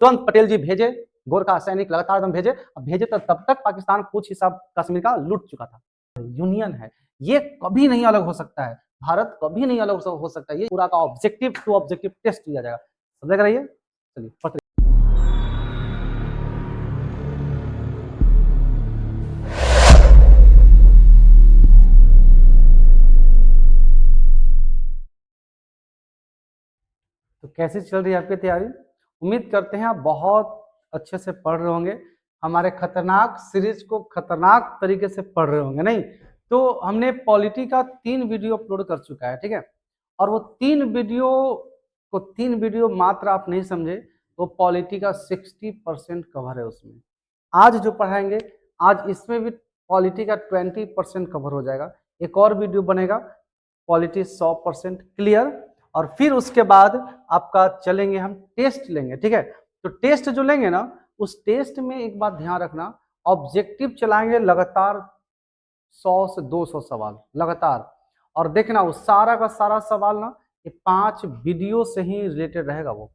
तुरंत पटेल जी भेजे, गोरखा सैनिक लगातार एकदम भेजे, अब भेजे तो तब तक पाकिस्तान कुछ हिस्सा कश्मीर का लूट चुका था। यूनियन है, ये कभी नहीं अलग हो सकता है, भारत कभी नहीं अलग हो सकता है, ये पूरा का ऑब्जेक्टिव टू ऑब्जेक्टिव टेस्ट लिया जाएगा, समझ रही है। चलिए पढ़ते तो कैसी चल रही है आपकी तैयारी? उम्मीद करते हैं आप बहुत अच्छे से पढ़ रहे होंगे, हमारे खतरनाक सीरीज को खतरनाक तरीके से पढ़ रहे होंगे। नहीं तो हमने पॉलिटी का 3 वीडियो अपलोड कर चुका है, ठीक है, और वो 3 वीडियो मात्र आप नहीं समझे, वो पॉलिटी का 60% कवर है उसमें। आज जो पढ़ाएंगे, आज इसमें भी पॉलिटी का 20% कवर हो जाएगा। एक और वीडियो बनेगा पॉलिटी 100% क्लियर, और फिर उसके बाद आपका चलेंगे हम टेस्ट लेंगे, ठीक है। तो टेस्ट जो लेंगे ना, उस टेस्ट में एक बात ध्यान रखना, ऑब्जेक्टिव चलाएंगे लगातार 100 से 200 सवाल लगातार, और देखना वो सारा का सारा सवाल ना ये 5 वीडियो से ही रिलेटेड रहेगा वो।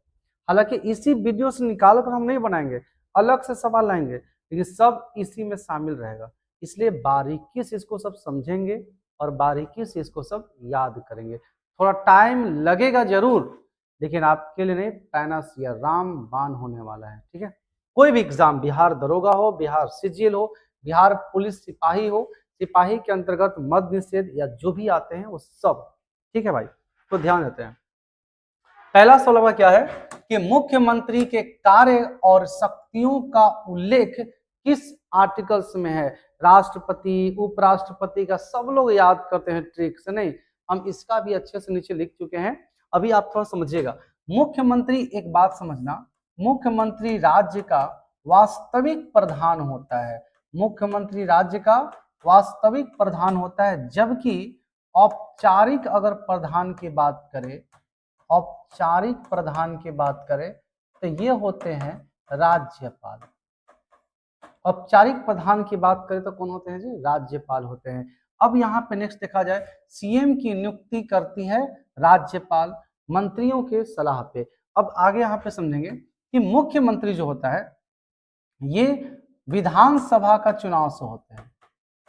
हालांकि इसी वीडियो से निकाल कर हम नहीं बनाएंगे, अलग से सवाल लाएंगे, लेकिन सब इसी में शामिल रहेगा, इसलिए बारीकी से इसको सब समझेंगे और बारीकी से इसको सब याद करेंगे। थोड़ा टाइम लगेगा जरूर, लेकिन आपके लिए नहीं, पैना या राम बाण होने वाला है, ठीक है। कोई भी एग्जाम, बिहार दरोगा हो, बिहार सीजीएल हो, बिहार पुलिस सिपाही हो, सिपाही के अंतर्गत मद्य निषेध या जो भी आते हैं वो सब, ठीक है भाई, तो ध्यान देते हैं। पहला सवाल क्या है कि मुख्यमंत्री के कार्य और शक्तियों का उल्लेख किस आर्टिकल्स में है? राष्ट्रपति, उपराष्ट्रपति का सब लोग याद करते हैं ट्रिक से, नहीं, हम इसका भी अच्छे से नीचे लिख चुके हैं, अभी आप थोड़ा समझिएगा। मुख्यमंत्री, एक बात समझना, मुख्यमंत्री राज्य का वास्तविक प्रधान होता है, मुख्यमंत्री राज्य का वास्तविक प्रधान होता है, जबकि औपचारिक अगर प्रधान की बात करें, औपचारिक प्रधान की बात करें तो ये होते हैं राज्यपाल। औपचारिक प्रधान की बात करें तो कौन होते हैं जी? राज्यपाल होते हैं। अब यहाँ पे नेक्स्ट देखा जाए, सीएम की नियुक्ति करती है राज्यपाल मंत्रियों के सलाह पे। अब आगे यहाँ पे समझेंगे कि मुख्यमंत्री जो होता है ये विधानसभा का चुनाव से होते हैं,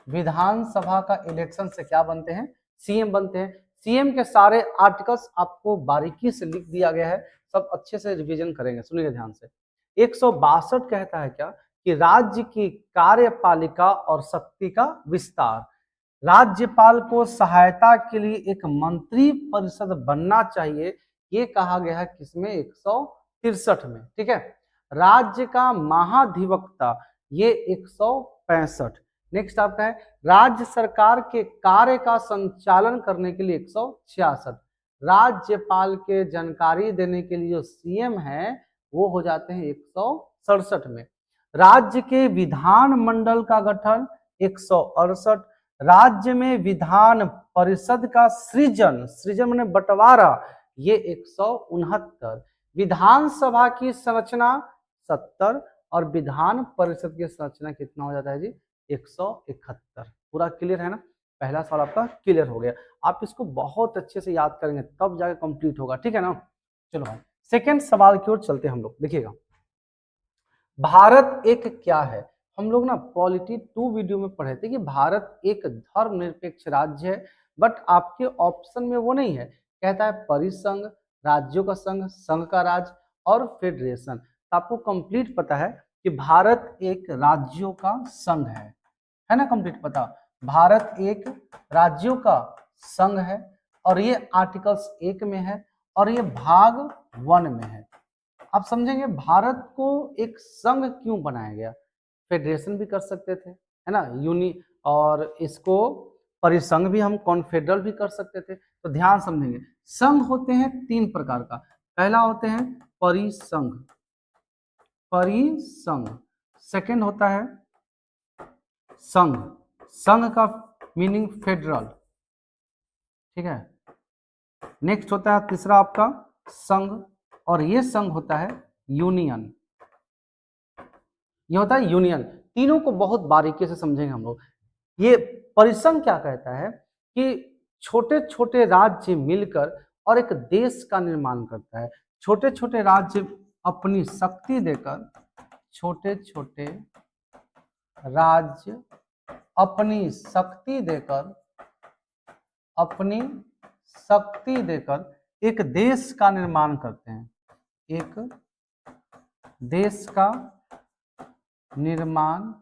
विधानसभा का इलेक्शन से क्या बनते हैं? सीएम बनते हैं। सीएम के सारे आर्टिकल्स आपको बारीकी से लिख दिया गया है, सब अच्छे से रिवीजन करेंगे, सुनिए ध्यान से। 162 कहता है क्या कि राज्य की कार्यपालिका और शक्ति का विस्तार, राज्यपाल को सहायता के लिए एक मंत्री परिषद बनना चाहिए, ये कहा गया है किसमें? 163 में, ठीक है। राज्य का महाधिवक्ता ये 165। नेक्स्ट आपका है राज्य सरकार के कार्य का संचालन करने के लिए 166। राज्यपाल के जानकारी देने के लिए जो सीएम है वो हो जाते हैं 167 में। राज्य के विधान मंडल का गठन 168। राज्य में विधान परिषद का सृजन, सृजन माने बंटवारा, ये 169। विधानसभा की संरचना 70 और विधान परिषद की संरचना कितना हो जाता है जी? 171। पूरा क्लियर है ना? पहला सवाल आपका क्लियर हो गया। आप इसको बहुत अच्छे से याद करेंगे तब जाके कंप्लीट होगा, ठीक है ना। चलो भाई सेकंड सवाल की ओर चलते हैं हम लोग। देखिएगा, भारत एक क्या है? हम लोग ना पॉलिटी 2 वीडियो में पढ़े थे कि भारत एक धर्मनिरपेक्ष राज्य है, बट आपके ऑप्शन में वो नहीं है, कहता है परिसंघ, राज्यों का संघ, संघ का राज्य और फेडरेशन। तो आपको कंप्लीट पता है कि भारत एक राज्यों का संघ है ना? कंप्लीट पता, भारत एक राज्यों का संघ है, और ये आर्टिकल्स 1 में है और ये भाग 1 में है। आप समझेंगे भारत को एक संघ क्यों बनाया गया। फेडरेशन भी कर सकते थे, है ना, यूनि, और इसको परिसंघ भी, हम कॉन्फेडरल भी कर सकते थे। तो ध्यान समझेंगे, संघ होते हैं 3 प्रकार का। पहला होते हैं परिसंघ, परिसंघ। सेकंड होता है संघ, संघ का मीनिंग फेडरल, ठीक है। नेक्स्ट होता है तीसरा आपका संघ, और ये संघ होता है यूनियन, ये होता है यूनियन। तीनों को बहुत बारीकी से समझेंगे हम लोग। ये परिसंघ क्या कहता है कि छोटे छोटे राज्य मिलकर और एक देश का निर्माण करता है। छोटे छोटे राज्य अपनी शक्ति देकर छोटे छोटे राज्य अपनी शक्ति देकर एक देश का निर्माण करते हैं, एक देश का निर्माण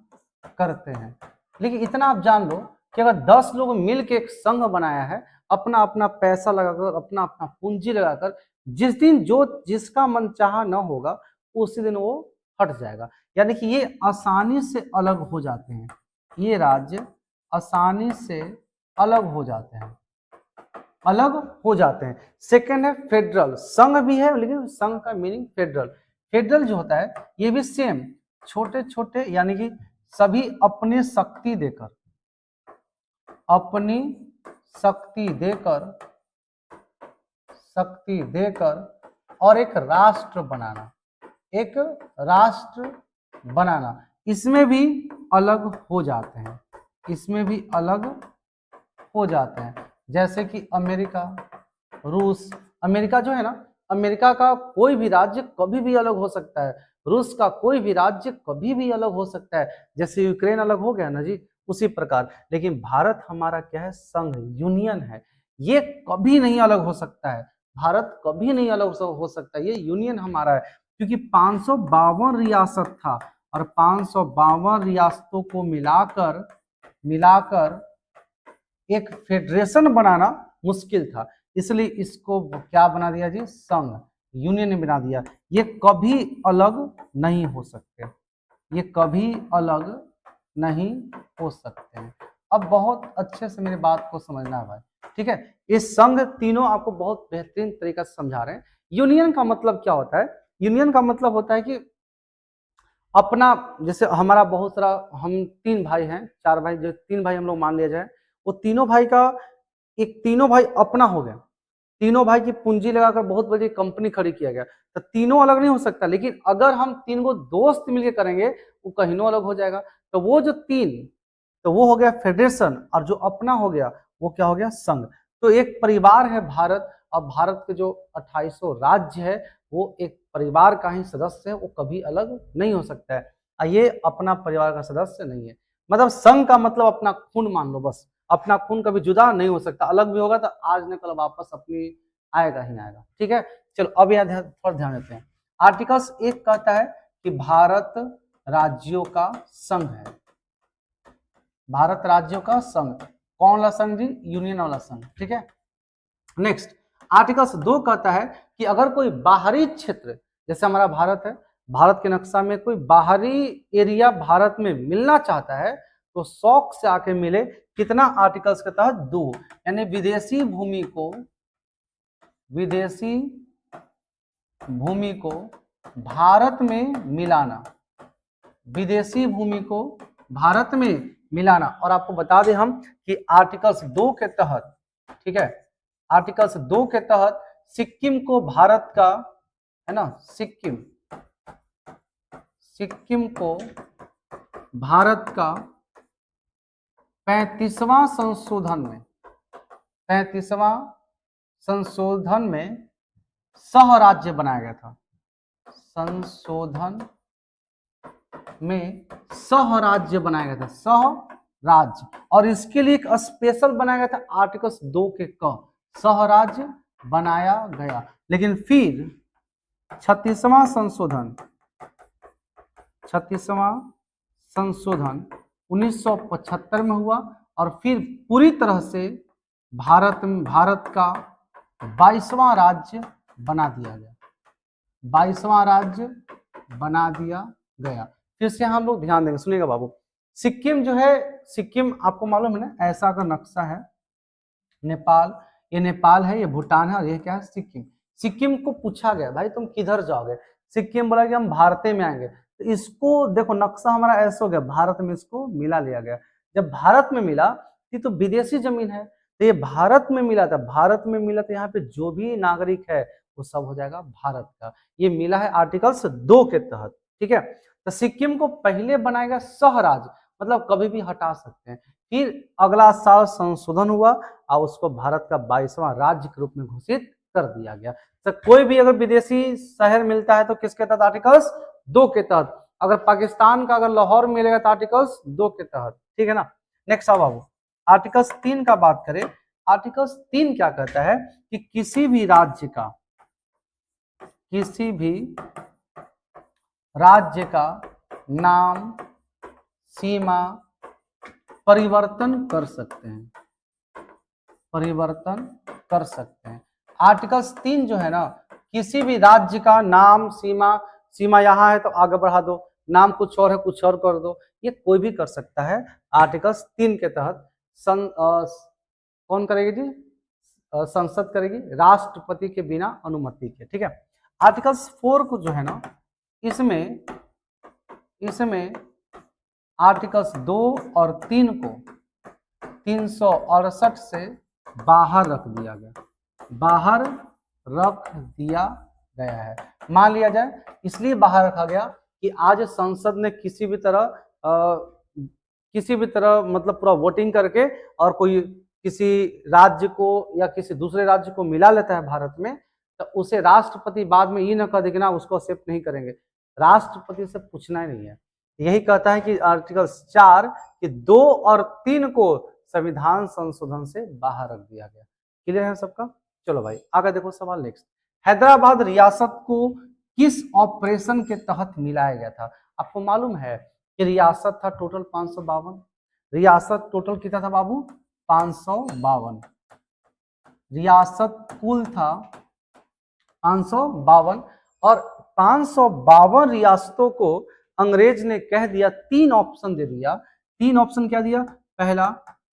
करते हैं। लेकिन इतना आप जान लो कि अगर 10 लोग मिलकर एक संघ बनाया है, अपना अपना पैसा लगाकर, अपना अपना पूंजी लगाकर, जिस दिन जो जिसका मन चाहा न होगा उसी दिन वो हट जाएगा। यानी कि ये आसानी से अलग हो जाते हैं, ये राज्य आसानी से अलग हो जाते हैं, सेकंड है फेडरल। संघ भी है लेकिन संघ का मीनिंग फेडरल। फेडरल जो होता है ये भी सेम, छोटे छोटे, यानी कि सभी अपनी शक्ति देकर और एक राष्ट्र बनाना, इसमें भी अलग हो जाते हैं, जैसे कि अमेरिका, रूस। अमेरिका जो है ना, अमेरिका का कोई भी राज्य कभी भी अलग हो सकता है, रूस का कोई भी राज्य कभी भी अलग हो सकता है, जैसे यूक्रेन अलग हो गया ना जी, उसी प्रकार। लेकिन भारत हमारा क्या है, संघ, यूनियन है, ये कभी नहीं अलग हो सकता है, भारत कभी नहीं अलग हो सकता, ये यूनियन हमारा है। क्योंकि 552 रियासत था और 552 रियासतों को मिलाकर एक फेडरेशन बनाना मुश्किल था, इसलिए इसको क्या बना दिया जी, संघ, यूनियन बना दिया। ये कभी अलग नहीं हो सकते, हैं। अब बहुत अच्छे से मेरी बात को समझना है भाई, ठीक है। ये संघ तीनों आपको बहुत बेहतरीन तरीके से समझा रहे हैं। यूनियन का मतलब क्या होता है, यूनियन का मतलब होता है कि अपना, जैसे हमारा बहुत सारा, हम 3 भाई हैं, 4 भाई, जो 3 भाई हम लोग मान लिया जाए, वो तीनों भाई अपना हो गया, तीनों भाई की पूंजी लगाकर बहुत बड़ी कंपनी खड़ी किया गया, तो तीनों अलग नहीं हो सकता। लेकिन अगर हम 3 को दोस्त मिलकर करेंगे वो कहीं अलग हो जाएगा, तो वो जो 3, तो वो हो गया फेडरेशन, और जो अपना हो गया वो क्या हो गया, संघ। तो एक परिवार है भारत, और भारत के जो 2800 राज्य है वो एक परिवार का ही सदस्य है, वो कभी अलग नहीं हो सकता है, ये अपना परिवार का सदस्य नहीं है। मतलब संघ का मतलब अपना खून मान लो, बस अपना खून कभी जुदा नहीं हो सकता, अलग भी होगा तो आज न कल वापस अपनी आएगा ही आएगा, ठीक है। चलो अब यहाँ थोड़ा ध्यान देते हैं। आर्टिकल्स 1 कहता है कि भारत राज्यों का संघ है, भारत राज्यों का संघ। कौन वाला संघ जी, यूनियन वाला संघ, ठीक है। नेक्स्ट आर्टिकल्स 2 कहता है कि अगर कोई बाहरी क्षेत्र, जैसे हमारा भारत है, भारत के नक्शा में कोई बाहरी एरिया भारत में मिलना चाहता है तो शौक से आके मिले, कितना आर्टिकल्स के तहत, 2, यानी विदेशी भूमि को भारत में मिलाना, विदेशी भूमि को भारत में मिलाना। और आपको बता दें हम कि आर्टिकल्स 2 के तहत, ठीक है, आर्टिकल्स 2 के तहत सिक्किम को भारत का, है ना, सिक्किम को भारत का 35वां संशोधन में सह राज्य बनाया गया था, संशोधन में सह राज्य बनाया गया था, सह राज्य। और इसके लिए एक स्पेशल बनाया गया था आर्टिकल्स 2 के क, सह राज्य बनाया गया। लेकिन फिर 36वां संशोधन 1975 में हुआ, और फिर पूरी तरह से भारत का 22वां राज्य बना दिया गया, 22वां राज्य बना दिया गया। फिर से हम लोग ध्यान देंगे, सुनिएगा बाबू। सिक्किम जो है, सिक्किम आपको मालूम है ना, ऐसा का नक्शा है, नेपाल, ये नेपाल है, ये भूटान है, और ये क्या है, सिक्किम। सिक्किम को पूछा गया भाई तुम किधर जाओगे, सिक्किम बोला कि हम भारत में आएंगे। तो इसको देखो, नक्शा हमारा ऐसा हो गया, भारत में इसको मिला लिया गया। जब भारत में मिला, ये तो विदेशी जमीन है, तो ये भारत में मिला था, भारत में मिला तो यहाँ पे जो भी नागरिक है वो सब हो जाएगा भारत का। ये मिला है आर्टिकल्स 2 के तहत, ठीक है। तो सिक्किम को पहले बनाएगा सह राज्य, मतलब कभी भी हटा सकते हैं। फिर अगला साल संशोधन हुआ और उसको भारत का 22वां राज्य के रूप में घोषित कर दिया गया। तो कोई भी अगर विदेशी शहर मिलता है तो किसके तहत? आर्टिकल्स 2 के तहत। अगर पाकिस्तान का अगर लाहौर मिलेगा तो आर्टिकल्स 2 के तहत, ठीक है ना। नेक्स्ट आओ बाबू, आर्टिकल्स 3 का बात करें। आर्टिकल्स 3 क्या कहता है कि किसी भी राज्य का नाम, सीमा परिवर्तन कर सकते हैं, आर्टिकल्स 3 जो है ना, किसी भी राज्य का नाम, सीमा यहाँ है तो आगे बढ़ा दो, नाम कुछ और है कुछ और कर दो, ये कोई भी कर सकता है। आर्टिकल्स 3 के तहत कौन करेगी जी? संसद करेगी, राष्ट्रपति के बिना अनुमति के, ठीक है। आर्टिकल्स 4 को जो है ना, इसमें आर्टिकल्स 2 और 3 को 368 से बाहर रख दिया गया है। मान लिया जाए इसलिए बाहर रखा गया कि आज संसद ने किसी भी तरह मतलब पूरा वोटिंग करके और कोई किसी राज्य को या किसी दूसरे राज्य को मिला लेता है भारत में, तो उसे राष्ट्रपति बाद में ये न कर देगा ना उसको एक्सेप्ट नहीं करेंगे, राष्ट्रपति से पूछना ही नहीं है। यही कहता है कि आर्टिकल 4 कि 2 और 3 को संविधान संशोधन से बाहर रख दिया गया। क्लियर है सबका? चलो भाई आगे देखो सवाल नेक्स्ट। हैदराबाद रियासत को किस ऑपरेशन के तहत मिलाया गया था? आपको मालूम है कि रियासत था टोटल 552, रियासत टोटल कितना था बाबू? 552, रियासत कुल था 552, और 552 रियासतों को अंग्रेज ने कह दिया, 3 ऑप्शन दे दिया। 3 ऑप्शन क्या दिया? पहला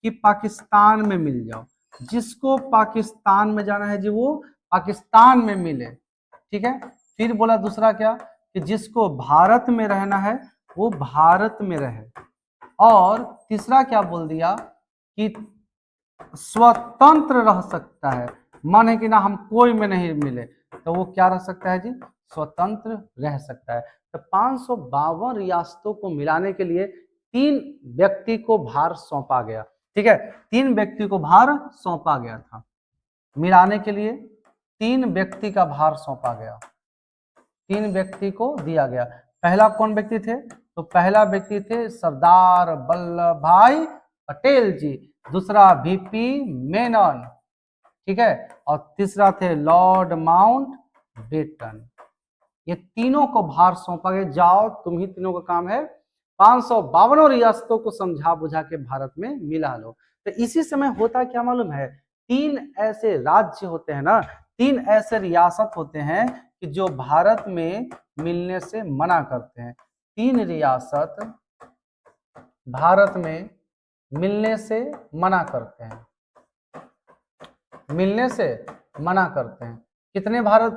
कि पाकिस्तान में मिल जाओ, जिसको पाकिस्तान में जाना है जी वो पाकिस्तान में मिले, ठीक है। फिर बोला दूसरा क्या कि जिसको भारत में रहना है वो भारत में रहे, और तीसरा क्या बोल दिया कि स्वतंत्र रह सकता है, मन है कि ना हम कोई में नहीं मिले तो वो क्या रह सकता है जी? स्वतंत्र रह सकता है। तो 552 रियासतों को मिलाने के लिए 3 व्यक्ति को भार सौंपा गया, ठीक है। 3 व्यक्ति को भार सौंपा गया था, मिलाने के लिए 3 व्यक्ति का भार सौंपा गया, 3 व्यक्ति को दिया गया। पहला कौन व्यक्ति थे? तो पहला व्यक्ति थे सरदार वल्लभ भाई पटेल जी, दूसरा वीपी मेनन, ठीक है, और तीसरा थे लॉर्ड माउंट बेटन। ये तीनों को भार सौंपा गया, जाओ तुम ही तीनों का काम है 552 रियासतों को समझा बुझा के भारत में मिला लो। तो इसी समय होता क्या मालूम है? 3 ऐसे राज्य होते हैं ना, 3 ऐसे रियासत होते हैं कि जो भारत में मिलने से मना करते हैं। 3 रियासत भारत में मिलने से मना करते हैं,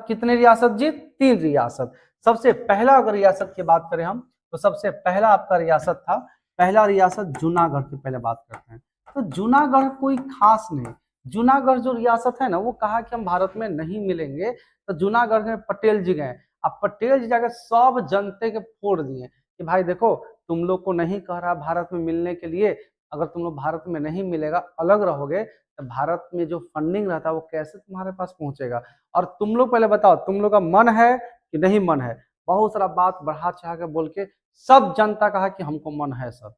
कितने रियासत जी? 3 रियासत। सबसे पहला अगर रियासत की बात करें हम तो सबसे पहला आपका रियासत था, पहला रियासत जूनागढ़ की पहले बात करते हैं। तो जूनागढ़ कोई खास नहीं, जूनागढ़ जो रियासत है ना वो कहा कि हम भारत में नहीं मिलेंगे, तो जूनागढ़ में पटेल जी गए, अब पटेल जी जाकर सब जनते के फोड़ दिए कि भाई देखो तुम लोग को नहीं कह रहा भारत में मिलने के लिए, अगर तुम लोग भारत में नहीं मिलेगा अलग रहोगे तो भारत में जो फंडिंग रहता है वो कैसे तुम्हारे पास पहुंचेगा, और तुम लोग पहले बताओ तुम लोग का मन है कि नहीं मन है। बहुत सारा बात बढ़ा चढ़ा के बोल के सब जनता कहा कि हमको मन है सर,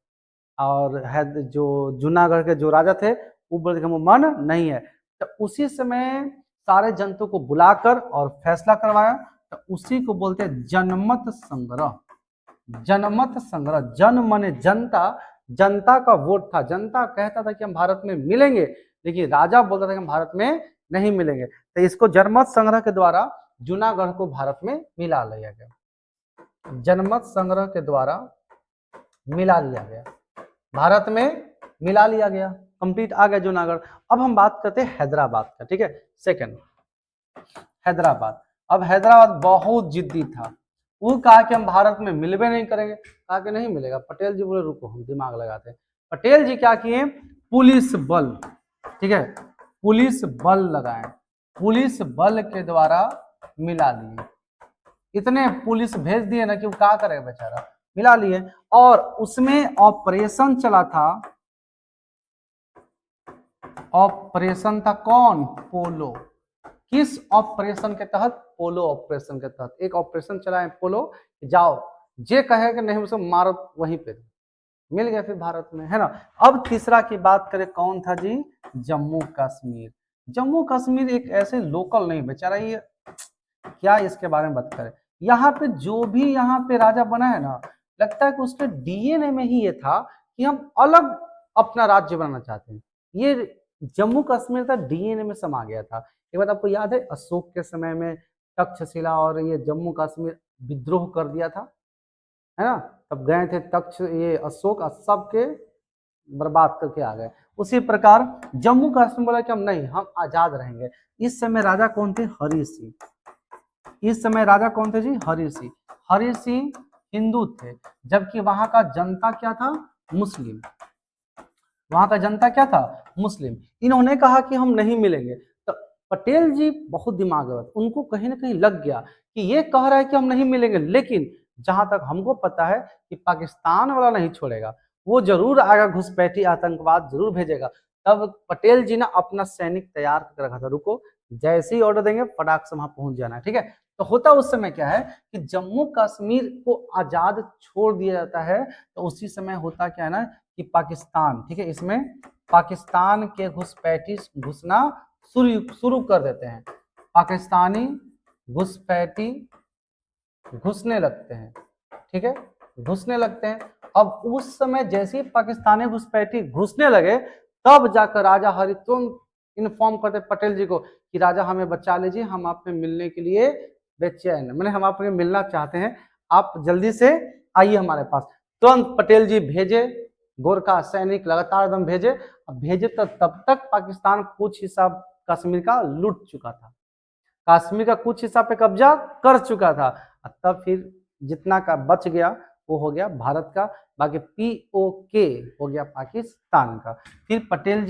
और है जो जूनागढ़ के जो राजा थे वो बोले कि हमको मन नहीं है। तो उसी समय सारे जनता को बुलाकर और फैसला करवाया, तो उसी को बोलते हैं जनमत संग्रह। जनमत संग्रह, जन माने जनता, जनता का वोट था, जनता कहता था कि हम भारत में मिलेंगे, लेकिन राजा बोलता था कि हम भारत में नहीं मिलेंगे। तो इसको जनमत संग्रह के द्वारा जूनागढ़ को भारत में मिला लिया गया, जनमत संग्रह के द्वारा मिला लिया गया, भारत में मिला लिया गया, कंप्लीट आ गया जूनागढ़। अब हम बात करते हैं हैदराबाद का, ठीक है। सेकंड हैदराबाद, अब हैदराबाद बहुत जिद्दी था, वो कहा कि हम भारत में मिलवे नहीं करेंगे, कहा कि नहीं मिलेगा। पटेल जी बोले रुको हम दिमाग लगाते हैं। पटेल जी क्या किए? पुलिस बल, ठीक है, पुलिस बल लगाए, पुलिस बल के द्वारा मिला लिए। इतने पुलिस भेज दिए ना कि वो क्या करेगा बेचारा, मिला लिए। और उसमें ऑपरेशन चला था, ऑपरेशन था कौन? पोलो, किस ऑपरेशन के तहत? पोलो ऑपरेशन के तहत। एक ऑपरेशन चला है पोलो, जाओ जे कहे कि नहीं उसको मारो वहीं पे, मिल गया फिर भारत में, है ना। अब तीसरा की बात करें, कौन था जी? जम्मू कश्मीर। जम्मू कश्मीर एक ऐसे लोकल नहीं, बेचारा ये क्या इसके बारे में बात करें। यहाँ पे जो भी यहाँ पे राजा बना है ना, लगता है कि उसके डीएनए में ही ये था कि हम अलग अपना राज्य बनाना चाहते हैं। ये जम्मू कश्मीर का डीएनए में समा गया था। एक बात आपको याद है, अशोक के समय में तक्षशिला और ये जम्मू कश्मीर विद्रोह कर दिया था, है ना। तब गए थे तक्ष ये अशोक, सबके बर्बाद करके आ गए। उसी प्रकार जम्मू कश्मीर बोला कि हम नहीं, हम आजाद रहेंगे। इस समय राजा कौन थे? हरि सिंह। इस समय राजा कौन थे जी? हरि सिंह। हरि सिंह हिंदू थे, जबकि वहां का जनता क्या था? मुस्लिम। वहां का जनता क्या था? मुस्लिम। इन्होंने कहा कि हम नहीं मिलेंगे। तो पटेल जी बहुत दिमाग है, उनको कहीं ना कहीं लग गया कि ये कह रहा है कि हम नहीं मिलेंगे, लेकिन जहां तक हमको पता है कि पाकिस्तान वाला नहीं छोड़ेगा, वो जरूर आएगा, घुसपैठी आतंकवाद जरूर भेजेगा। तब पटेल जी ने अपना सैनिक तैयार कर रखा था, रुको जैसे ही ऑर्डर देंगे फटाक से वहां पहुंच जाना है, ठीक है। तो होता उस समय क्या है कि जम्मू कश्मीर को आजाद छोड़ दिया जाता है, तो उसी समय होता क्या है ना कि पाकिस्तान, ठीक है, इसमें पाकिस्तान के घुसपैठी घुसना शुरू कर देते हैं। पाकिस्तानी घुसपैठी घुसने लगते हैं, ठीक है, घुसने लगते हैं। अब उस समय जैसे ही पाकिस्तानी घुसपैठी घुसने लगे, तब जाकर राजा हरि तुरंत इन्फॉर्म करते पटेल जी को कि राजा हमें बचा लीजिए, हम आपसे मिलने के लिए बेचैन, मैंने हम आपसे मिलना चाहते हैं, आप जल्दी से आइए हमारे पास। तुरंत पटेल जी भेजे, गोरखा सैनिक लगातार एकदम भेजे। अब भेजे तो तब तक पाकिस्तान कुछ हिस्सा कश्मीर का लूट चुका था, कश्मीर का कुछ हिस्सा पे कब्जा कर चुका था। तब फिर जितना का बच गया वो हो गया भारत का, बाकी पीओके हो गया पाकिस्तान का। फिर पटेल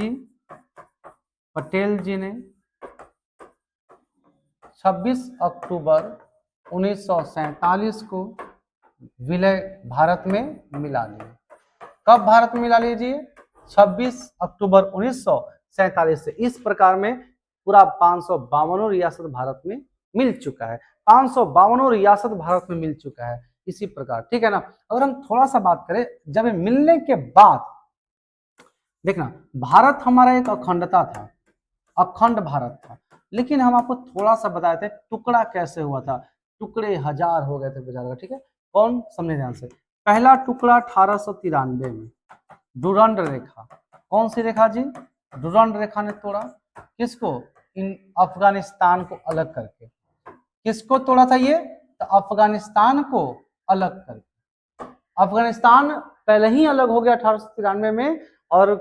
जी ने 26 अक्टूबर 1947 को विलय भारत में मिला लिए। कब भारत में मिला लीजिए? 26 अक्टूबर 1947 से। इस प्रकार में पूरा 552 रियासत भारत में मिल चुका है, 552 रियासत भारत में मिल चुका है। इसी प्रकार, ठीक है ना। अगर हम थोड़ा सा बात करें, जब मिलने के बाद देखना, भारत हमारा एक अखंडता था, अखंड भारत था, लेकिन हम आपको थोड़ा सा बताए थे टुकड़ा कैसे हुआ था। टुकड़े हजार हो गए थे बेचारा, ठीक है। कौन? समझे ध्यान से। पहला टुकड़ा 1893 में, डुरंड रेखा। कौन सी रेखा जी? डुरंड रेखा ने तोड़ा। किसको? इन अफगानिस्तान को अलग करके। किसको तोड़ा था ये? तो अफगानिस्तान को अलग करके। अफगानिस्तान पहले ही अलग हो गया 1893 में, और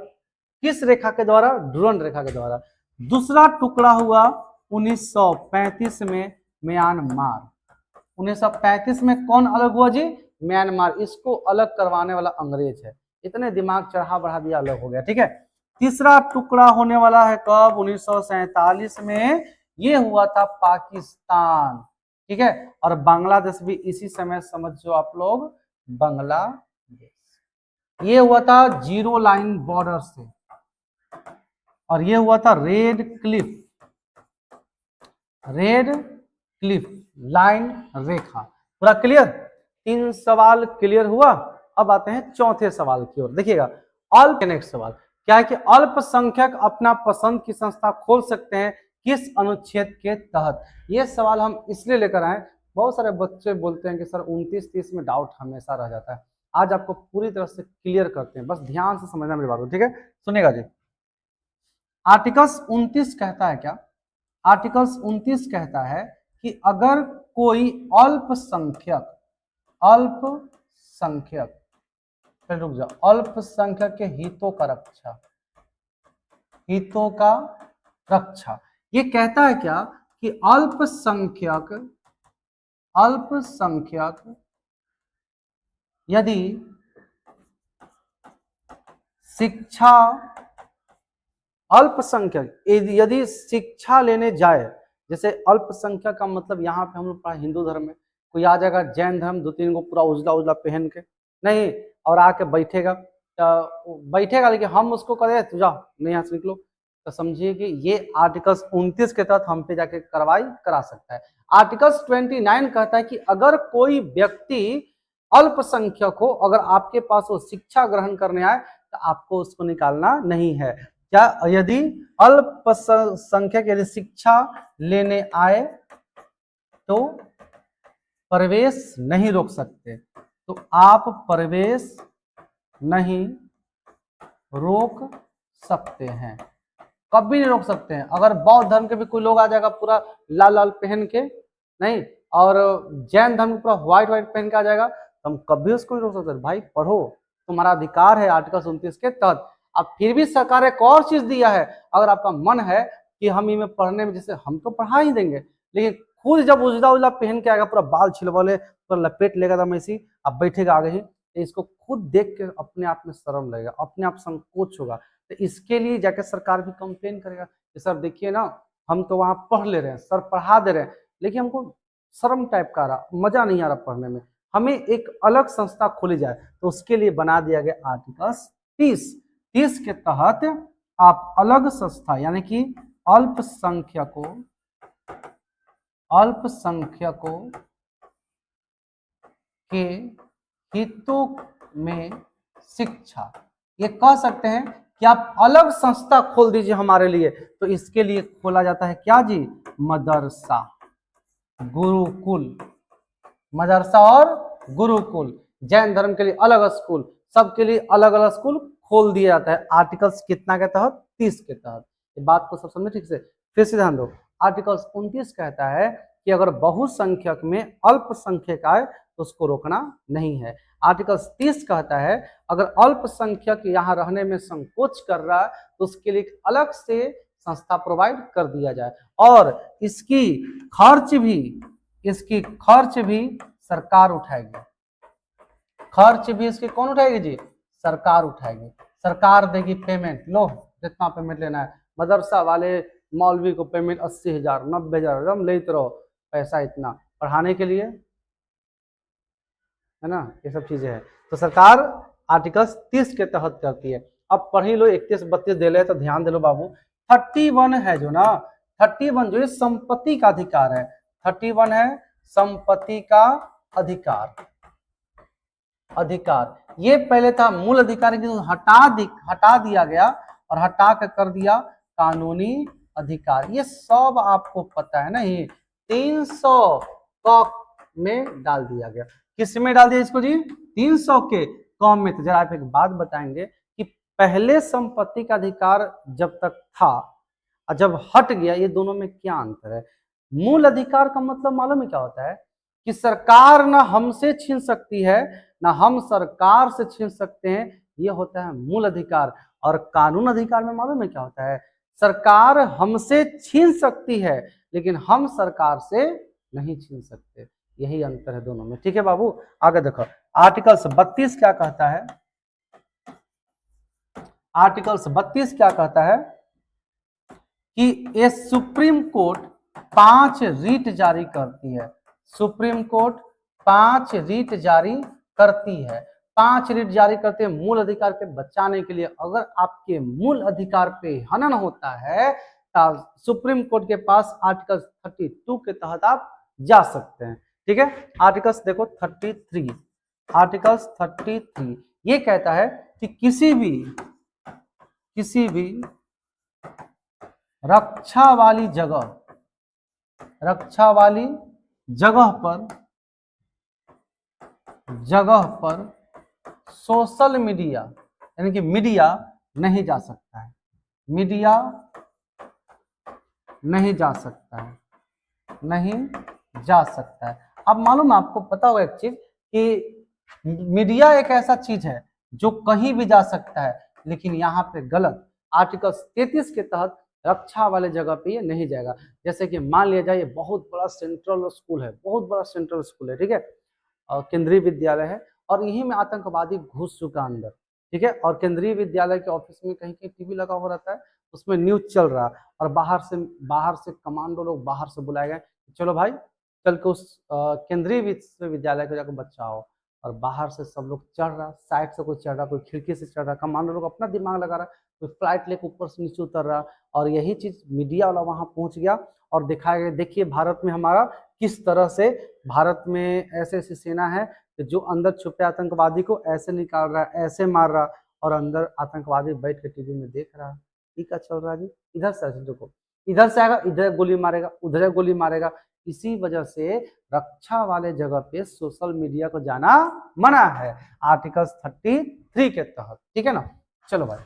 किस रेखा के द्वारा? डुरंड रेखा के द्वारा। दूसरा टुकड़ा हुआ 1935 में, म्यांमार। 1935 में कौन अलग हुआ जी? म्यांमार। इसको अलग करवाने वाला अंग्रेज है, इतने दिमाग चढ़ा बढ़ा दिया, अलग हो गया, ठीक है। तीसरा टुकड़ा होने वाला है कब? 1947 में। ये हुआ था पाकिस्तान, ठीक है। और बांग्लादेश भी इसी समय समझो आप लोग, बांग्लादेश। ये हुआ था जीरो लाइन बॉर्डर से, और ये हुआ था रेड क्लिफ लाइन रेखा। पूरा क्लियर? 3 सवाल क्लियर हुआ। अब आते हैं चौथे सवाल की ओर, देखिएगा। नेक्स्ट सवाल क्या है कि अल्पसंख्यक अपना पसंद की संस्था खोल सकते हैं किस अनुच्छेद के तहत? ये सवाल हम इसलिए लेकर आए, बहुत सारे बच्चे बोलते हैं कि सर 29-30 में डाउट हमेशा रह जाता है। आज आपको पूरी तरह से क्लियर करते हैं, बस ध्यान से समझना मेरी बात को, ठीक है। सुनेगा जी। आर्टिकल्स 29 कहता है क्या? आर्टिकल्स 29 कहता है कि अगर कोई अल्पसंख्यक रुक जाओ, अल्पसंख्यक के हितों का रक्षा, ये कहता है क्या कि अल्पसंख्यक यदि शिक्षा, अल्पसंख्यक यदि शिक्षा लेने जाए, जैसे अल्पसंख्यक का मतलब यहाँ पे हम लोग पढ़ा हिंदू धर्म में, कोई आ जाएगा जैन धर्म 2-3 को पूरा उजला उजला पहन के, नहीं, और आके बैठेगा, लेकिन हम उसको कहें तू जाओ नहीं यहाँ से निकलो, तो समझिए कि ये आर्टिकल्स 29 के तहत हम पे जाके कार्रवाई करा सकता है। आर्टिकल्स 29 कहता है कि अगर कोई व्यक्ति अल्पसंख्यक हो, अगर आपके पास वो शिक्षा ग्रहण करने आए तो आपको उसको निकालना नहीं है। क्या यदि अल्पसंख्यक यदि शिक्षा लेने आए तो प्रवेश नहीं रोक सकते, तो आप प्रवेश नहीं रोक सकते हैं, कभी नहीं रोक सकते हैं। अगर बौद्ध धर्म के भी कोई लोग आ जाएगा पूरा लाल लाल पहन के, नहीं, और जैन धर्म पूरा व्हाइट व्हाइट पहन के आ जाएगा, तो हम कभी उसको नहीं रोक सकते। भाई पढ़ो, तुम्हारा अधिकार है आर्टिकल 29 के तहत। अब फिर भी सरकार एक और चीज दिया है, अगर आपका मन है कि हम इनमें पढ़ने में, जैसे हम तो पढ़ा ही देंगे, लेकिन खुद जब उजला उजला पहन के आएगा, पूरा बाल छिलवाले, पूरा लपेट लेगा दम ऐसी, अब बैठेगा आगे ही, तो इसको खुद देख के अपने आप में शर्म लगेगा, अपने आप संकोच होगा। तो इसके लिए जाकर सरकार भी कंप्लेन करेगा कि सर देखिए ना, हम तो वहां पढ़ ले रहे हैं, सर पढ़ा दे रहे हैं, लेकिन हमको शर्म टाइप का आ रहा, मजा नहीं आ रहा पढ़ने में, हमें एक अलग संस्था खोली जाए। तो उसके लिए बना दिया गया आर्टिकल 30 के तहत आप अलग संस्था यानी कि अल्पसंख्यकों के हितों में शिक्षा, ये कह सकते हैं कि आप अलग संस्था खोल दीजिए हमारे लिए। तो इसके लिए खोला जाता है क्या जी, मदरसा, गुरुकुल, मदरसा और गुरुकुल। जैन धर्म के लिए अलग स्कूल, सबके लिए अलग अलग स्कूल खोल दिया जाता है आर्टिकल्स कितना के तहत, 30 के तहत। ये बात को सब समझे ठीक से, फिर से ध्यान दो। आर्टिकल्स 29 कहता है कि अगर बहुसंख्यक में अल्पसंख्यक आए तो उसको रोकना नहीं है। आर्टिकल 30 कहता है अगर अल्पसंख्यक यहाँ रहने में संकोच कर रहा है तो उसके लिए अलग से संस्था प्रोवाइड कर दिया जाए, और इसकी खर्च भी सरकार उठाएगी। खर्च भी इसकी कौन उठाएगी जी, सरकार उठाएगी, सरकार देगी पेमेंट, लो जितना पेमेंट लेना है। मदरसा वाले मौलवी को पेमेंट 80,000 90,000 एकदम लेते रहो पैसा इतना पढ़ाने के लिए, है ना, ये सब चीजें हैं। तो सरकार आर्टिकल 30 के तहत करती है। अब पढ़ ही लो, 31 32 दे ले तो ध्यान दे लो बाबू। 31 है जो ना, 31 जो है संपत्ति का अधिकार है, 31 है संपत्ति का अधिकार। ये पहले था मूल अधिकार, हटा दिया गया और हटा कर दिया कानूनी अधिकार। ये सब आपको पता है ना, ये 300 में डाल दिया गया। किस में डाल दिया इसको जी, 300 के कॉम में। तो जरा आप एक बात बताएंगे कि पहले संपत्ति का अधिकार जब तक था और जब हट गया, ये दोनों में क्या अंतर है। मूल अधिकार का मतलब मालूम है क्या होता है, कि सरकार ना हमसे छीन सकती है ना हम सरकार से छीन सकते हैं, ये होता है मूल अधिकार। और कानून अधिकार में मालूम है क्या होता है, सरकार हमसे छीन सकती है लेकिन हम सरकार से नहीं छीन सकते, यही अंतर है दोनों में। ठीक है बाबू, आगे देखो आर्टिकल 32 क्या कहता है। आर्टिकल 32 क्या कहता है कि ये सुप्रीम कोर्ट 5 रीट जारी करती है। सुप्रीम कोर्ट 5 रीट जारी करती है। 5 रीट जारी करते हैं मूल अधिकार के बचाने के लिए। अगर आपके मूल अधिकार पे हनन होता है तो सुप्रीम कोर्ट के पास आर्टिकल 32 के तहत आप जा सकते हैं। ठीक है, आर्टिकल्स देखो 33। आर्टिकल्स 33 ये कहता है कि किसी भी रक्षा वाली जगह पर सोशल मीडिया यानी कि मीडिया नहीं जा सकता है, मीडिया नहीं जा सकता है। अब मालूम आपको पता होगा एक चीज कि मीडिया एक ऐसा चीज है जो कहीं भी जा सकता है, लेकिन यहाँ पे गलत। आर्टिकल 33 के तहत रक्षा वाले जगह पे ये नहीं जाएगा। जैसे कि मान लिया जाए ये बहुत बड़ा सेंट्रल स्कूल है, ठीक है, और केंद्रीय विद्यालय है, और यहीं में आतंकवादी घुस चुका अंदर, ठीक है, और केंद्रीय विद्यालय के ऑफिस में कहीं कहीं टीवी लगा हो रहता है, उसमें न्यूज चल रहा है, और बाहर से कमांडो लोग बाहर से बुलाए गए, चलो भाई चल के उस केंद्रीय विश्वविद्यालय को जाकर बचाओ, और बाहर से सब लोग चढ़ रहा, साइड से कोई चढ़ रहा, कोई खिड़की से चढ़ रहा, कमांडर लोग अपना दिमाग लगा रहा, कोई फ्लाइट लेकर ऊपर से नीचे उतर रहा। और यही चीज मीडिया वाला वहां पहुंच गया और दिखाया गया, देखिए भारत में हमारा किस तरह से, भारत में ऐसे ऐसी सेना है कि जो अंदर छुपे आतंकवादी को ऐसे निकाल रहा है, ऐसे मार रहा, और अंदर आतंकवादी बैठ के टीवी में देख रहा है ये क्या चल रहा है जी। इधर से देखो, इधर से आएगा, इधर गोली मारेगा, उधर गोली मारेगा। इसी वजह से रक्षा वाले जगह पे सोशल मीडिया को जाना मना है आर्टिकल 33 के तहत, ठीक है ना। चलो भाई,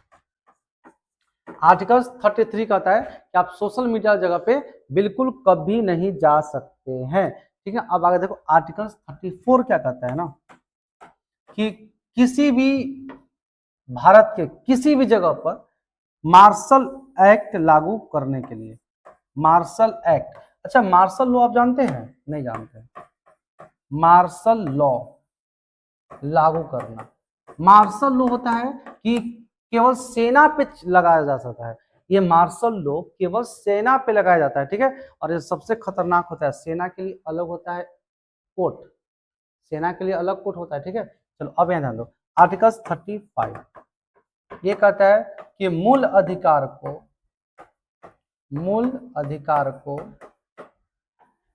आर्टिकल 33 कहता है कि आप सोशल मीडिया जगह पे बिल्कुल कभी नहीं जा सकते हैं, ठीक है। अब आगे देखो आर्टिकल 34 क्या कहता है ना, कि किसी भी भारत के किसी भी जगह पर मार्शल एक्ट लागू करने के लिए, मार्शल एक्ट, अच्छा मार्शल लॉ आप जानते हैं, नहीं जानते, मार्शल लॉ लागू करना, मार्शल लॉ होता है कि केवल सेना पे लगाया जा सकता है, ये मार्शल लॉ केवल सेना पे लगाया जाता है, ठीक है। और ये सबसे खतरनाक होता है, सेना के लिए अलग होता है कोर्ट, सेना के लिए अलग कोर्ट होता है, ठीक है। चलो अब यहाँ ध्यान दो, आर्टिकल 35 ये कहता है कि मूल अधिकार को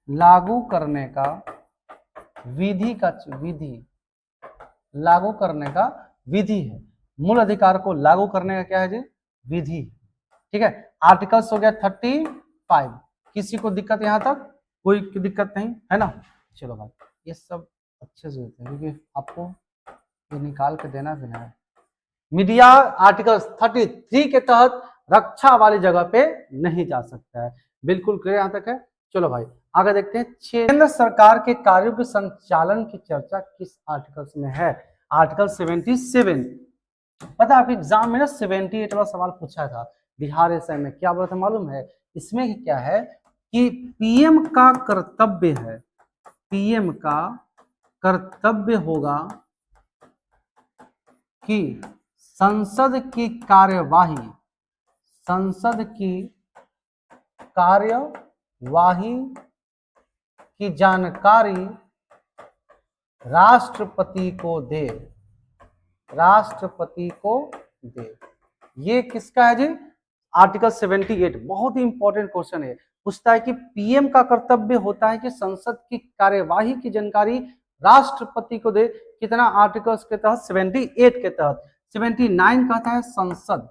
लागू करने का लागू करने का विधि है, मूल अधिकार को लागू करने का क्या है जी, विधि, ठीक है। आर्टिकल्स हो गया 35, किसी को दिक्कत यहाँ तक, कोई दिक्कत नहीं है ना। चलो भाई ये सब अच्छे से होते हैं क्योंकि आपको ये निकाल के देना भी है। मीडिया आर्टिकल 33 के तहत रक्षा वाली जगह पे नहीं जा सकता है, बिल्कुल क्लियर यहाँ तक है। चलो भाई आगे देखते हैं, केंद्र सरकार के कार्यों के संचालन की चर्चा किस आर्टिकल में है, आर्टिकल 77। पता है आप एग्जाम में ना 78 वाला सवाल पूछा था बिहार एसआई में, क्या बोला था मालूम है, इसमें क्या है कि पीएम का कर्तव्य है, पीएम का कर्तव्य होगा कि संसद की कार्यवाही की जानकारी राष्ट्रपति को दे, ये किसका है जी, आर्टिकल 78। बहुत ही इंपॉर्टेंट क्वेश्चन है, पूछता है कि पीएम का कर्तव्य होता है कि संसद की कार्यवाही की जानकारी राष्ट्रपति को दे, कितना आर्टिकल्स के तहत, 78 के तहत। 79 कहता है संसद,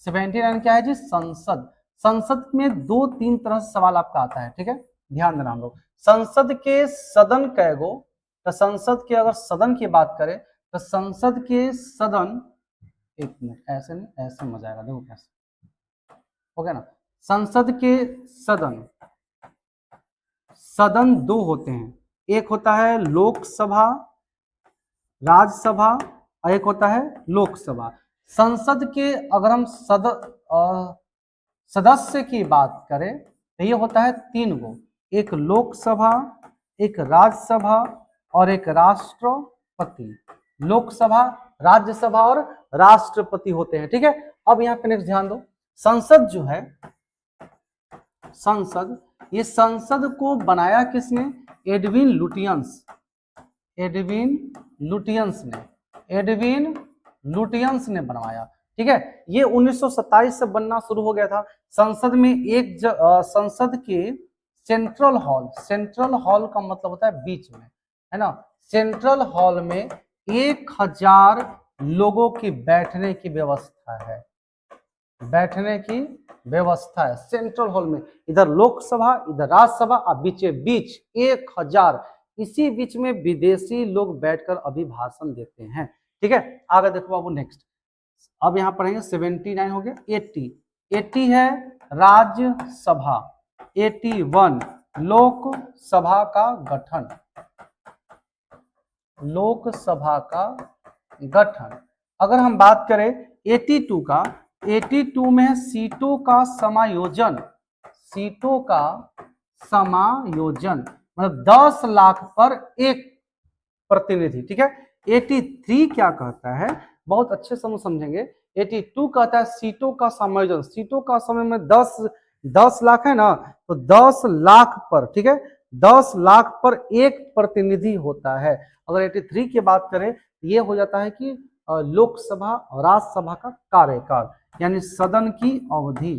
79 क्या है जी, संसद। संसद में 2-3 तरह से सवाल आपका आता है, ठीक है, ध्यान देना हम लोग। संसद के सदन कैगो, तो संसद के अगर सदन की बात करें तो संसद के सदन, एक मिनट ऐसे नहीं, ऐसे मजा आएगा, देखो कैसे हो गया ना। संसद के सदन 2 होते हैं, एक होता है लोकसभा राज्यसभा और एक होता है लोकसभा। संसद के अगर हम सदस्य की बात करें तो ये होता है 3 गो, एक लोकसभा, एक राज्यसभा और एक राष्ट्रपति। लोकसभा, राज्यसभा और राष्ट्रपति होते हैं, ठीक है। अब यहाँ पे नेक्स्ट ध्यान दो, संसद जो है, संसद, ये संसद को बनाया किसने, एडविन लुटियंस ने बनवाया, ठीक है। ये 1927 से बनना शुरू हो गया था। संसद में संसद के सेंट्रल हॉल का मतलब होता है बीच में, है ना। सेंट्रल हॉल में 1000 लोगों की बैठने की व्यवस्था है, सेंट्रल हॉल में, इधर लोकसभा इधर राज्यसभा और बीच 1000, इसी बीच में विदेशी लोग बैठकर अभिभाषण देते हैं, ठीक है। आगे देखो बाबू नेक्स्ट, अब यहाँ पढ़ेंगे 79 हो गया। 80 है राज्यसभा, 81 लोकसभा का गठन। अगर हम बात करें 82 का, 82 में है सीटों का समायोजन, मतलब 10 लाख पर एक प्रतिनिधि, ठीक है। 83 क्या कहता है, बहुत अच्छे से समझेंगे। 82 कहता है सीटों का समायोजन, सीटों का समय में 10 लाख है ना, तो 10 लाख पर, ठीक है, 10 लाख पर एक प्रतिनिधि होता है। अगर 83 की बात करें तो ये हो जाता है कि लोकसभा और राज्यसभा का कार्यकाल, यानी सदन की अवधि।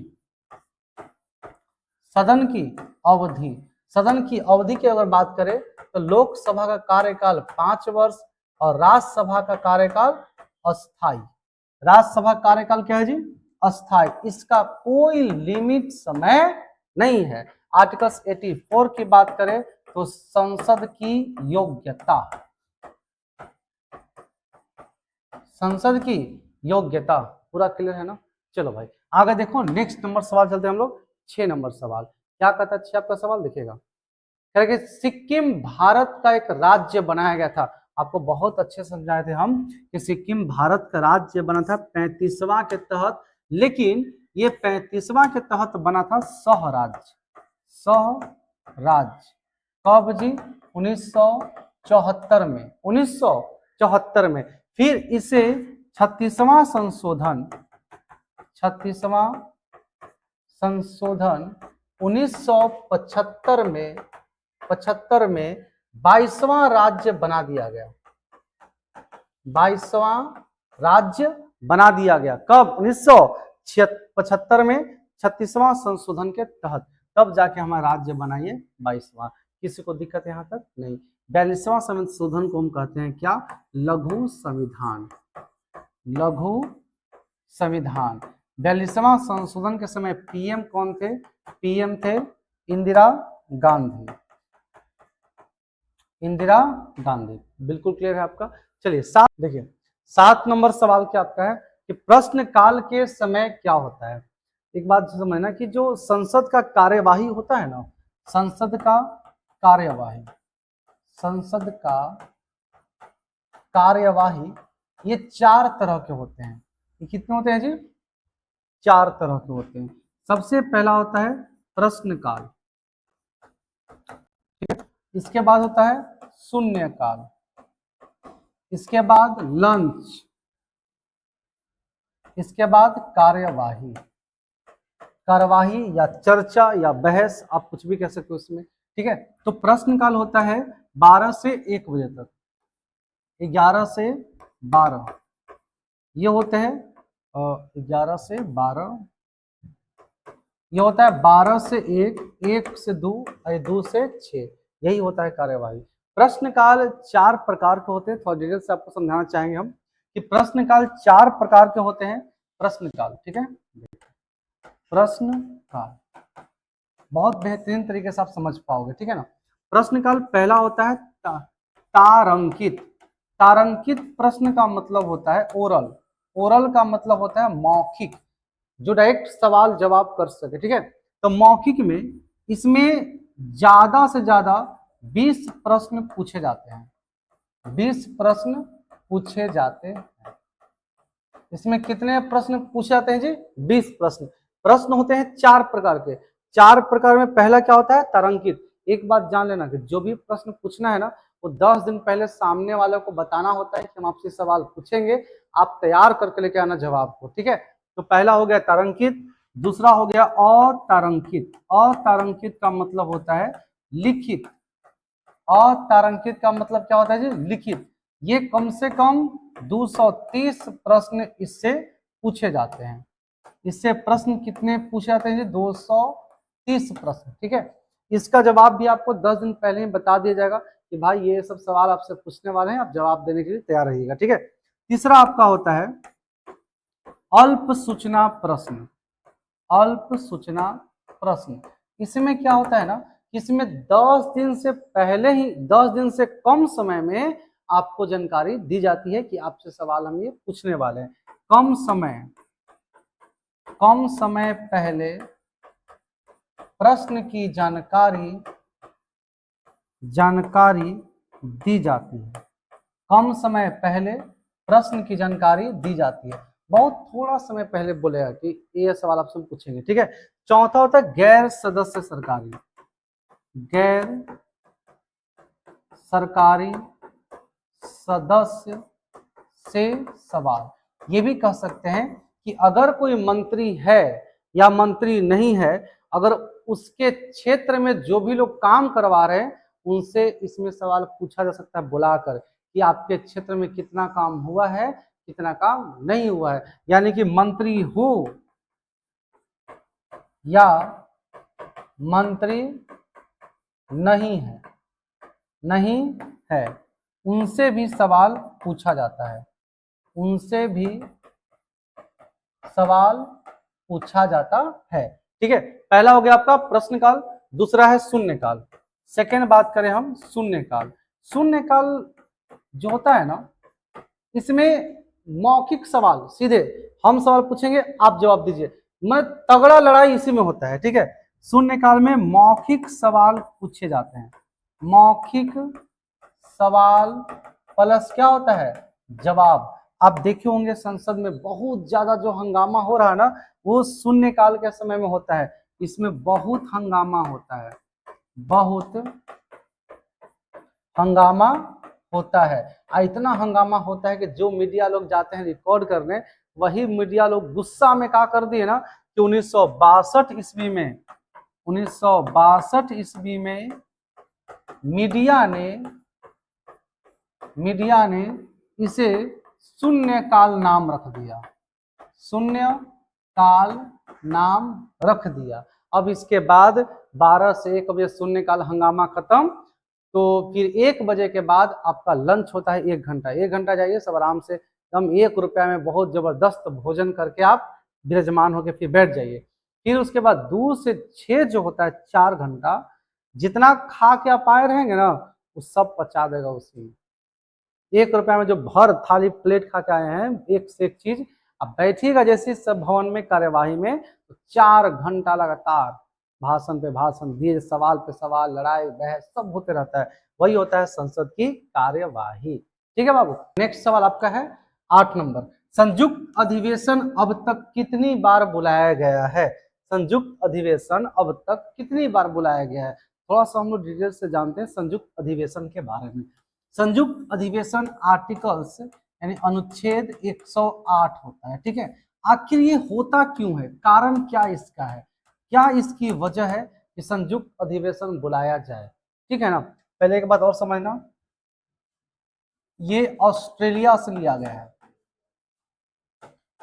सदन की अवधि, सदन की अवधि की अगर बात करें तो लोकसभा का कार्यकाल 5 वर्ष और राज्यसभा का कार्यकाल अस्थायी। राज्यसभा कार्यकाल क्या है जी? अस्थायी। इसका कोई लिमिट समय नहीं है। आर्टिकल्स 84 की बात करें तो संसद की योग्यता, संसद की योग्यता पूरा क्लियर है ना। चलो भाई आगे देखो, नेक्स्ट नंबर सवाल चलते हैं हम लोग। 6 नंबर सवाल क्या कहता है? 6 आपका सवाल देखिएगा, कि सिक्किम भारत का एक राज्य बनाया गया था। आपको बहुत अच्छे समझाए थे हम कि सिक्किम भारत का राज्य बना था 35वां के तहत, लेकिन ये 35वां के तहत बना था सहराज्य। सहराज्य कब जी? 1974 में। 1974 में। फिर इसे 36वां संशोधन, 36वां संशोधन 1975 में, 75 में 22वां राज्य बना दिया गया। 22वां राज्य बना दिया गया कब? 1975 में 36वां संशोधन के तहत, तब जाके हमारा राज्य बनाइए 22वां। किसी को दिक्कत यहाँ तक नहीं। 42वां संशोधन को हम कहते हैं क्या? लघु संविधान। लघु संविधान। 42वां संशोधन के समय पीएम कौन थे? पीएम थे इंदिरा गांधी। इंदिरा गांधी। बिल्कुल क्लियर है आपका। चलिए देखिए 7 नंबर सवाल क्या आपका है कि प्रश्न काल के समय क्या होता है। एक बात समझना कि जो संसद का कार्यवाही होता है ना, संसद का कार्यवाही, संसद का कार्यवाही, ये 4 तरह के होते हैं। ये कितने होते हैं जी? 4 तरह के होते हैं। सबसे पहला होता है प्रश्नकाल, इसके बाद होता है शून्यकाल, इसके बाद लंच, इसके बाद कार्यवाही। कार्यवाही या चर्चा या बहस आप कुछ भी कह सकते हो इसमें, ठीक है। तो प्रश्नकाल होता है 12 से 1 बजे तक, 11 से 12 ये होते हैं, 11 से 12 ये होता है, 12 से 1, 1 से 2, 2 से 6, यही होता है कार्यवाही। प्रश्नकाल 4 प्रकार के होते हैं, थोड़ा डिटेल से आपको समझाना चाहेंगे हम कि प्रश्नकाल 4 प्रकार के होते हैं। प्रश्नकाल, ठीक है, प्रश्नकाल बहुत बेहतरीन तरीके से आप समझ पाओगे, ठीक है ना। प्रश्नकाल पहला होता है तारांकित। तारांकित प्रश्न का मतलब होता है ओरल। ओरल का मतलब होता है मौखिक, जो डायरेक्ट सवाल जवाब कर सके, ठीक है। तो मौखिक में इसमें ज्यादा से ज्यादा 20 प्रश्न पूछे जाते हैं। 20 प्रश्न पूछे जाते हैं। इसमें कितने प्रश्न पूछे जाते हैं जी? 20 प्रश्न। प्रश्न होते हैं 4 प्रकार के। 4 प्रकार में पहला क्या होता है? तारांकित। एक बात जान लेना कि जो भी प्रश्न पूछना है ना, वो 10 दिन पहले सामने वाले को बताना होता है कि हम आपसे सवाल पूछेंगे, आप तैयार करके लेके आना जवाब को, ठीक है। तो पहला हो गया तारांकित, दूसरा हो गया अतारांकित। अतारांकित का मतलब होता है लिखित। अतारांकित का मतलब क्या होता है जी? लिखित। ये कम से कम 230 प्रश्न इससे पूछे जाते हैं। इससे प्रश्न कितने पूछे जाते हैं जी? 230 प्रश्न, ठीक है। इसका जवाब भी आपको 10 दिन पहले ही बता दिया जाएगा कि भाई ये सब सवाल आपसे पूछने वाले हैं, आप जवाब देने के लिए तैयार रहिएगा, ठीक है। तीसरा आपका होता है अल्प सूचना प्रश्न। अल्प सूचना प्रश्न, इसमें क्या होता है ना, इसमें 10 दिन से पहले ही, 10 दिन से कम समय में आपको जानकारी दी जाती है कि आपसे सवाल हम ये पूछने वाले हैं। कम समय पहले प्रश्न की जानकारी दी जाती है। कम समय पहले प्रश्न की जानकारी दी जाती है। बहुत थोड़ा समय पहले बोलेगा कि ये सवाल आपसे पूछेंगे, ठीक है। चौथा होता है गैर सदस्य सरकारी। गैर सरकारी सदस्य से सवाल, ये भी कह सकते हैं कि अगर कोई मंत्री है या मंत्री नहीं है, अगर उसके क्षेत्र में जो भी लोग काम करवा रहे हैं उनसे इसमें सवाल पूछा जा सकता है बुलाकर कि आपके क्षेत्र में कितना काम हुआ है, कितना काम नहीं हुआ है। यानी कि मंत्री हो या मंत्री नहीं है उनसे भी सवाल पूछा जाता है, उनसे भी सवाल पूछा जाता है। ठीक है, पहला हो गया आपका प्रश्नकाल, दूसरा है शून्यकाल। सेकेंड बात करें हम शून्यकाल। शून्यकाल जो होता है ना, इसमें मौखिक सवाल, सीधे हम सवाल पूछेंगे आप जवाब दीजिए, मतलब तगड़ा लड़ाई इसी में होता है। ठीक है, शून्यकाल में मौखिक सवाल पूछे जाते हैं, मौखिक सवाल प्लस क्या होता है, जवाब। आप देखे होंगे संसद में बहुत ज्यादा जो हंगामा हो रहा है ना, वो शून्यकाल के समय में होता है। इसमें बहुत हंगामा होता है, बहुत हंगामा होता है। इतना हंगामा होता है कि जो मीडिया लोग जाते हैं रिकॉर्ड करने, वही मीडिया लोग गुस्सा में क्या कर दिए ना कि 1962 ईस्वी में, 1962 ईस्वी में मीडिया ने इसे शून्यकाल नाम रख दिया, शून्यकाल नाम रख दिया। अब इसके बाद 12 से 1 बजे शून्यकाल हंगामा खत्म, तो फिर 1 बजे के बाद आपका लंच होता है 1 घंटा। 1 घंटा जाइए सब आराम से, एकदम 1 रुपया में बहुत जबरदस्त भोजन करके आप विराजमान होकर फिर बैठ जाइए। फिर उसके बाद 2 से 6 जो होता है 4 घंटा, जितना खा के आप आए रहेंगे ना वो सब पचा देगा उसी में। 1 रुपया में जो भर थाली प्लेट खा के आए हैं, एक से एक चीज, अब बैठिएगा जैसे सब भवन में कार्यवाही में, तो 4 घंटा लगातार भाषण पे भाषण दिए, सवाल पे सवाल, लड़ाई बहस सब होते रहता है। वही होता है संसद की कार्यवाही। ठीक है बाबू, नेक्स्ट सवाल आपका है 8 नंबर। संयुक्त अधिवेशन अब तक कितनी बार बुलाया गया है? संयुक्त अधिवेशन अब तक कितनी बार बुलाया गया है? थोड़ा सा हम लोग डिटेल से जानते हैं संयुक्त अधिवेशन के बारे में। संयुक्त अधिवेशन आर्टिकल्स यानी अनुच्छेद 108 होता है। ठीक है, आखिर ये होता क्यों है, कारण क्या इसका है, क्या इसकी वजह है कि संयुक्त अधिवेशन बुलाया जाए? ठीक है ना, पहले एक बात और समझना, ये ऑस्ट्रेलिया से लिया गया है।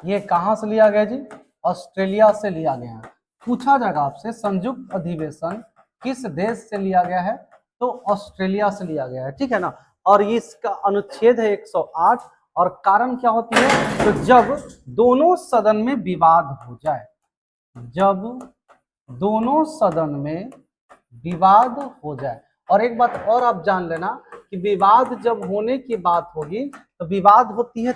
ये कहां से लिया गया जी? ऑस्ट्रेलिया से लिया गया है। पूछा जाएगा आपसे संयुक्त अधिवेशन किस देश से लिया गया है, तो ऑस्ट्रेलिया से लिया गया है। ठीक है ना, और ये इसका अनुच्छेद है 108। और कारण क्या होती है, तो जब दोनों सदन में विवाद हो जाए, जब दोनों सदन में विवाद हो जाए। और एक बात और आप जान लेना कि विवाद जब होने की बात होगी तो विवाद होती है,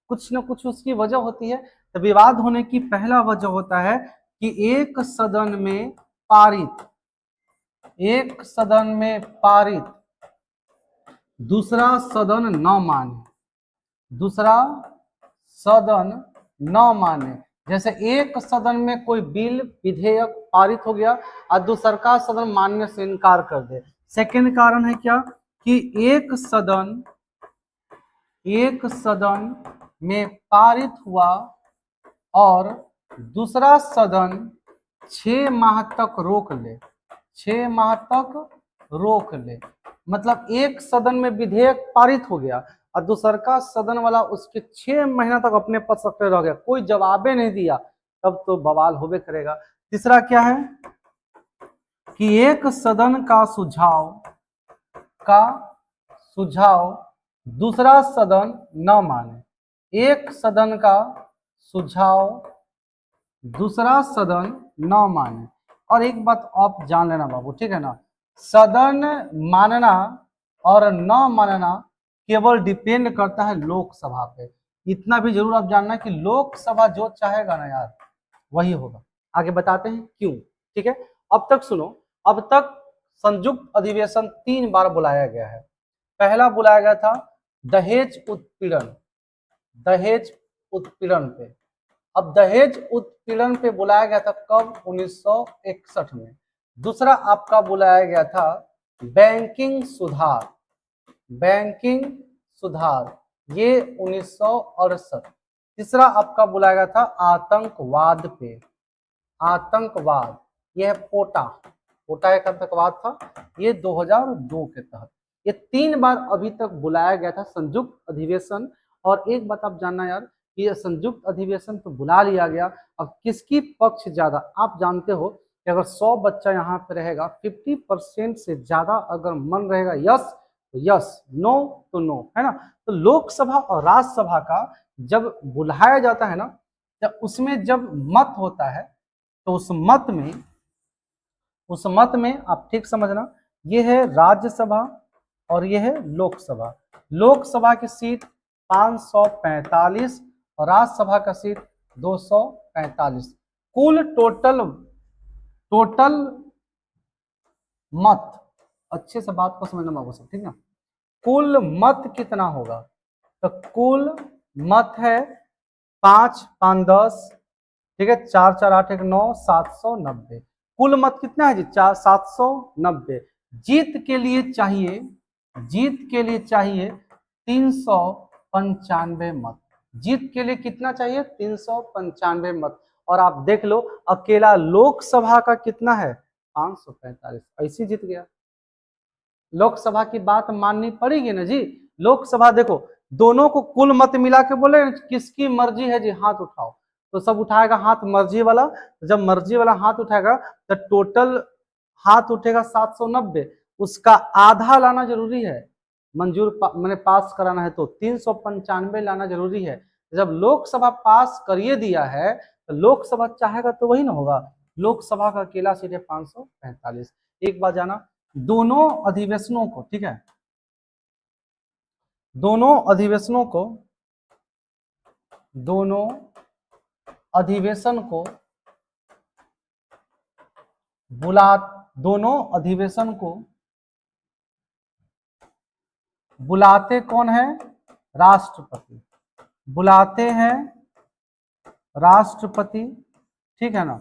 कुछ न कुछ उसकी वजह होती है। तो विवाद होने की पहला वजह होता है कि एक सदन में पारित, एक सदन में पारित दूसरा सदन न माने, दूसरा सदन न माने। जैसे एक सदन में कोई बिल विधेयक पारित हो गया और दूसरा सदन मानने से इनकार कर दे। सेकंड कारण है क्या कि एक सदन में पारित हुआ और दूसरा सदन 6 माह तक रोक ले, 6 माह तक रोक ले। मतलब एक सदन में विधेयक पारित हो गया और दूसरा सदन वाला उसके 6 महीना तक अपने पद पर रह गया, कोई जवाबे नहीं दिया, तब तो बवाल होबे करेगा। तीसरा क्या है कि एक सदन का सुझाव दूसरा सदन न माने, एक सदन का सुझाव दूसरा सदन न माने। और एक बात आप जान लेना बाबू, ठीक है ना, सदन मानना और न मानना केवल डिपेंड करता है लोकसभा पे। इतना भी जरूर आप जानना कि लोकसभा जो चाहेगा ना यार वही होगा। आगे बताते हैं क्यों। ठीक है, अब तक सुनो, अब तक संयुक्त अधिवेशन 3 बार बुलाया गया है। पहला बुलाया गया था दहेज उत्पीड़न, दहेज उत्पीड़न पे। अब दहेज उत्पीड़न पे बुलाया गया था कब? 1961 में। दूसरा आपका बुलाया गया था बैंकिंग सुधार, बैंकिंग सुधार, ये 1968। तीसरा आपका बुलाया गया था आतंकवाद पे, आतंकवाद, ये है पोटा, पोटा एक आतंकवाद था, ये 2002 के तहत। ये 3 बार अभी तक बुलाया गया था संयुक्त अधिवेशन। और एक बात आप जानना यार, कि ये संयुक्त अधिवेशन तो बुला लिया गया, अब किसकी पक्ष ज्यादा, आप जानते हो कि अगर 100 बच्चा यहाँ पे रहेगा, 50% से ज्यादा अगर मन रहेगा यस तो यस, नो तो नो, है ना। तो लोकसभा और राज्यसभा का जब बुलाया जाता है ना, जब उसमें जब मत होता है, तो उस मत में आप ठीक समझना, ये है राज्यसभा और ये है लोकसभा। लोकसभा की सीट 545 और राज्यसभा का सीट 245। कुल टोटल मत, अच्छे से बात को समझना बाबू सब, ठीक है। कुल मत कितना होगा, तो कुल मत है 5 5 10, ठीक है, 4 4 8 1 9, 790। कुल मत कितना है जी, 790। जीत के लिए चाहिए, जीत के लिए चाहिए 395 मत। जीत के लिए कितना चाहिए, 395 मत। और आप देख लो अकेला लोकसभा का कितना है, 545, ऐसे जीत गया। लोकसभा की बात माननी पड़ेगी ना जी। लोकसभा देखो, दोनों को कुल मत मिला के बोले किसकी मर्जी है जी, हाथ उठाओ, तो सब उठाएगा हाथ मर्जी वाला। जब मर्जी वाला हाथ उठाएगा तो टोटल हाथ उठेगा 790, उसका आधा लाना जरूरी है, मैंने पास कराना है तो 395 लाना जरूरी है। जब लोकसभा पास करिए दिया है तो लोकसभा चाहेगा तो वही ना होगा। लोकसभा का अकेला सीट है 545। एक बात जाना, दोनों अधिवेशनों को, ठीक है, दोनों अधिवेशन को दोनों अधिवेशन को बुलाते कौन है, राष्ट्रपति, बुलाते हैं राष्ट्रपति, ठीक है ना।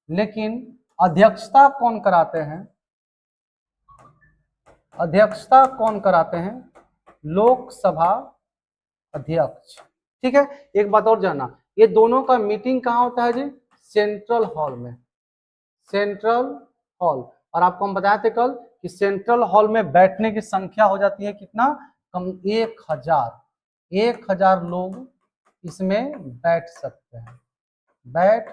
लेकिन अध्यक्षता कौन कराते हैं, अध्यक्षता कौन कराते हैं, लोकसभा अध्यक्ष, ठीक है। एक बात और जानना, ये दोनों का मीटिंग कहाँ होता है जी, सेंट्रल हॉल में, सेंट्रल हॉल। और आपको हम बताए थे कल कि सेंट्रल हॉल में बैठने की संख्या हो जाती है कितना, कम 1000 लोग इसमें बैठ सकते हैं, बैठ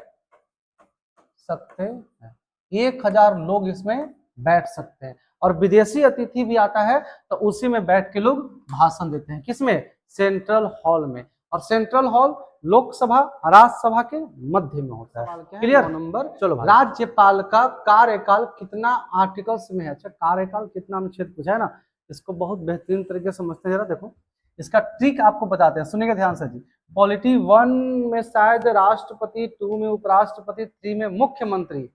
सकते हैं, 1000 लोग इसमें बैठ सकते हैं। और विदेशी अतिथि भी आता है तो उसी में बैठ के लोग भाषण देते हैं, किसमें, सेंट्रल हॉल में। और सेंट्रल हॉल लोकसभा राज्यसभा के मध्य में होता है। क्लियर नंबर, चलो भाई। राज्यपाल का कार्यकाल कितना आर्टिकल्स में है, अच्छा कार्यकाल कितना अनुच्छेद पूछा है ना, इसको बहुत बेहतरीन तरीके से समझते हैं। जरा देखो इसका ट्रिक आपको बताते हैं, सुनिएगा ध्यान से जी। पॉलिटी 1 में शायद राष्ट्रपति, 2 में उपराष्ट्रपति, 3 में मुख्यमंत्री,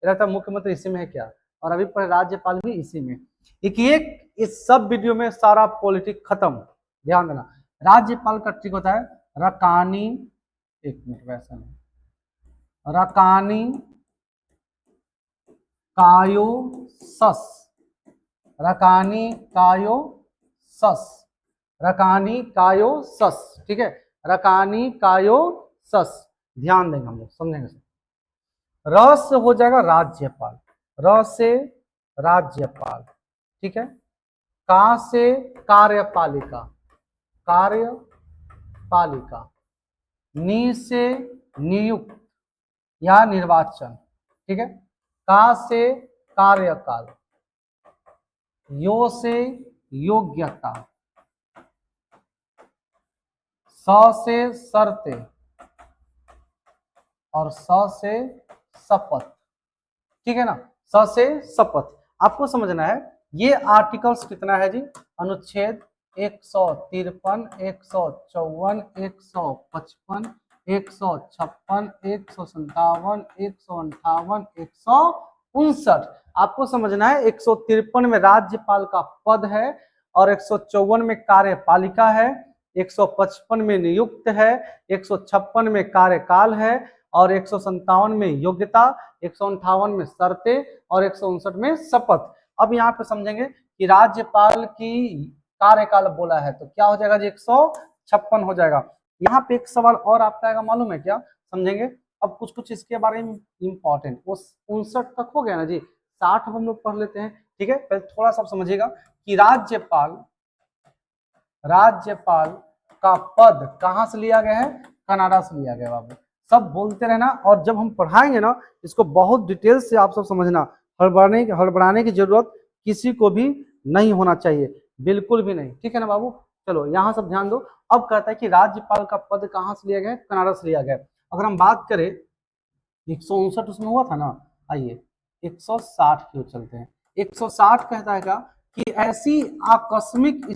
रहता मुख्यमंत्री इसी में है क्या, और अभी पर राज्यपाल भी इसी में। एक इस सब वीडियो में सारा पॉलिटिक खत्म, ध्यान देना। राज्यपाल का ट्रिक होता है रकानी, एक मिनट वैसा नहीं, रकानी कायो सस, रकानी कायो सस, रकानी कायो सस, ठीक है, रकानी कायो सस। ध्यान देंगे हम लोग, समझेंगे। र से हो जाएगा राज्यपाल, र से राज्यपाल, ठीक है। का से कार्यपालिका, कार्यपालिका। नी से नियुक्त या निर्वाचन, ठीक है। का से कार्यकाल, यो से योग्यता, स से शर्तें और स से शपथ, ठीक है ना, स से शपथ। आपको समझना है ये आर्टिकल्स कितना है जी, अनुच्छेद 153, 154, 155, 156, 157, 158, 159। आपको समझना है 153 में राज्यपाल का पद है, और 154 में कार्यपालिका है, 155 में नियुक्त है, 156 में कार्यकाल है, और 157 में योग्यता, 158 में शर्तें और 159 में शपथ। अब यहाँ पे समझेंगे कि राज्यपाल की कार्यकाल बोला है तो क्या हो जाएगा जी, 156 हो जाएगा। यहाँ पे एक सवाल और आपका आएगा, मालूम है क्या, समझेंगे। अब कुछ कुछ इसके बारे में इंपॉर्टेंट, वो 59 तक हो गया ना जी, 60 हम लोग पढ़ लेते हैं। ठीक है, पहले थोड़ा सा समझिएगा कि राज्यपाल का पद कहाँ से लिया गया है, कनाडा से लिया गया बाबू। सब बोलते रहना, और जब हम पढ़ाएंगे ना इसको बहुत डिटेल से आप सब समझना, हड़बड़ाने की जरूरत किसी को भी नहीं होना चाहिए, बिल्कुल भी नहीं। ठीक है ना बाबू, चलो यहाँ सब ध्यान दो। अब कहता है कि राज्यपाल का पद कहाँ से लिया गया, कनाडा से लिया गया। अगर हम बात करें 159 उसमें हुआ था ना, आइए 160 की ओर चलते हैं। 160 कहता है क्या कि ऐसी आकस्मिक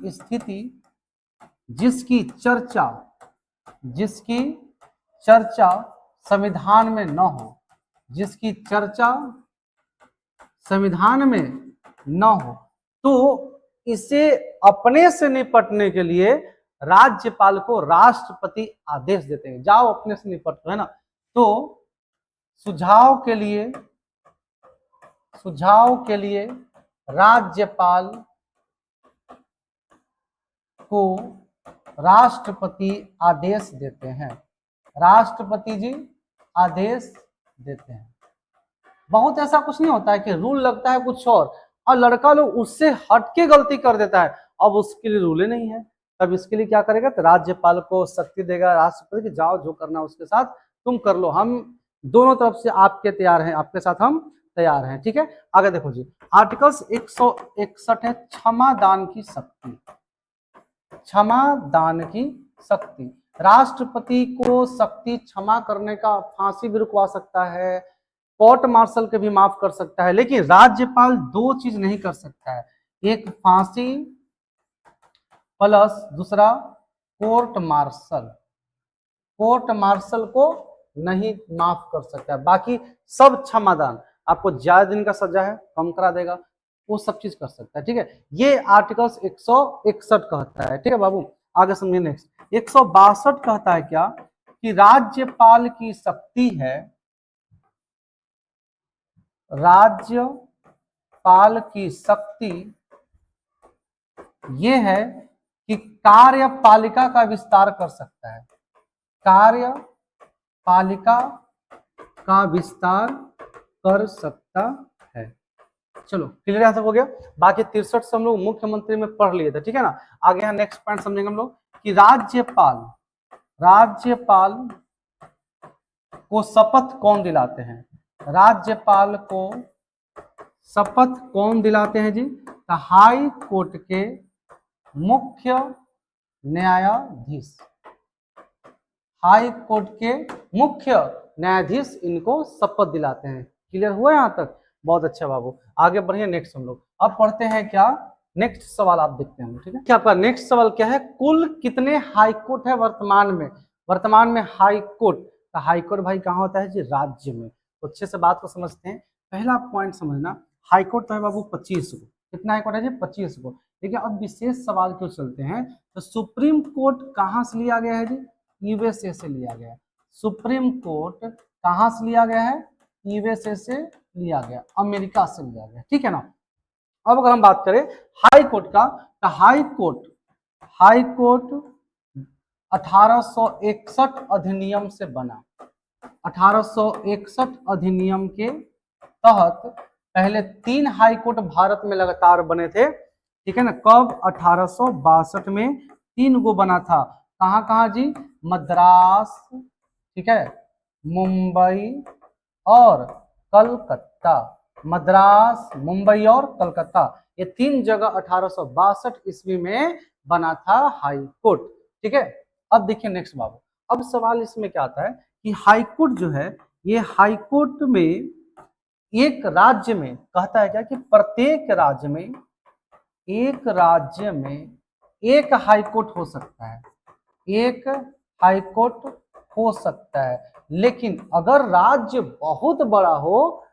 स्थिति जिसकी चर्चा संविधान में न हो, जिसकी चर्चा संविधान में न हो, तो इसे अपने से निपटने के लिए राज्यपाल को राष्ट्रपति आदेश देते हैं, जाओ अपने से निपटो, है ना। तो सुझाव के लिए राज्यपाल को राष्ट्रपति आदेश देते हैं, राष्ट्रपति जी आदेश देते हैं। बहुत ऐसा कुछ नहीं होता है कि रूल लगता है कुछ और लड़का लोग उससे हटके गलती कर देता है, अब उसके लिए रूल ही नहीं है, तब इसके लिए क्या करेगा, तो राज्यपाल को शक्ति देगा राष्ट्रपति की, जाओ जो करना उसके साथ तुम कर लो, हम दोनों तरफ से आपके तैयार हैं, आपके साथ हम तैयार हैं। ठीक है, आगे देखो जी, आर्टिकल्स 161 है क्षमा दान की शक्ति, क्षमा दान की शक्ति। राष्ट्रपति को शक्ति क्षमा करने का, फांसी भी रुकवा सकता है, कोर्ट मार्शल के भी माफ कर सकता है, लेकिन राज्यपाल दो चीज नहीं कर सकता है, एक फांसी प्लस दूसरा कोर्ट मार्शल। कोर्ट मार्शल को नहीं माफ कर सकता है, बाकी सब क्षमादान, आपको ज्यादा दिन का सजा है कम करा देगा, वो सब चीज कर सकता है। ठीक है, ये आर्टिकल्स 161 कहता है। ठीक है बाबू, आगे समझिए नेक्स्ट 162 कहता है क्या कि राज्यपाल की शक्ति है, राज्यपाल की शक्ति ये है कि कार्यपालिका का विस्तार कर सकता है, कार्यपालिका का विस्तार कर सकता है। चलो क्लियर आंसर हो गया, बाकी 63 से हम लोग मुख्यमंत्री में पढ़ लिए थे। ठीक है ना, आगे यहाँ नेक्स्ट पॉइंट समझेंगे हम लोग कि राज्यपाल को शपथ कौन दिलाते हैं, राज्यपाल को शपथ कौन दिलाते हैं जी, हाई कोर्ट के मुख्य न्यायाधीश, हाई कोर्ट के मुख्य न्यायाधीश इनको शपथ दिलाते हैं। क्लियर हुआ यहाँ तक, बहुत अच्छा बाबू, आगे बढ़िए नेक्स्ट हम लोग अब पढ़ते हैं क्या, नेक्स्ट सवाल आप देखते हैं। ठीक है, क्या आपका नेक्स्ट सवाल क्या है, कुल कितने हाई कोर्ट है वर्तमान में हाई कोर्ट, तो हाई कोर्ट भाई कहाँ होता है जी, राज्य में। तो अच्छे से बात को समझते हैं, पहला पॉइंट समझना, हाई कोर्ट तो है बाबू 25 को, कितना हाई कोर्ट है जी, 25 को। ठीक है, अब विशेष सवाल क्यों चलते हैं, तो सुप्रीम कोर्ट कहाँ से लिया गया है जी, यूएसए से लिया गया है। सुप्रीम कोर्ट कहाँ से लिया गया है, यूएसए से लिया गया, अमेरिका से लिया गया। ठीक है ना, अब अगर हम बात करें हाई कोर्ट का, तो हाई कोर्ट 1861 अधिनियम से बना, 1861 अधिनियम के तहत पहले 3 हाई कोर्ट भारत में लगातार बने थे। ठीक है ना, कब, 1862 में 3 गो बना था, कहाँ कहाँ जी, मद्रास, ठीक है, मुंबई और कलकत्ता, मद्रास, मुंबई और कलकत्ता, ये 3 जगह 1862 ईस्वी में बना था हाई कोर्ट। ठीक है, अब देखिए नेक्स्ट बाबू, अब सवाल इसमें क्या आता है कि हाई कोर्ट जो है, ये हाई कोर्ट में एक राज्य में कहता है क्या कि प्रत्येक राज्य में एक हाई कोर्ट हो सकता है, एक हाई कोर्ट हो सकता है, लेकिन अगर राज्य बहुत बड़ा हो,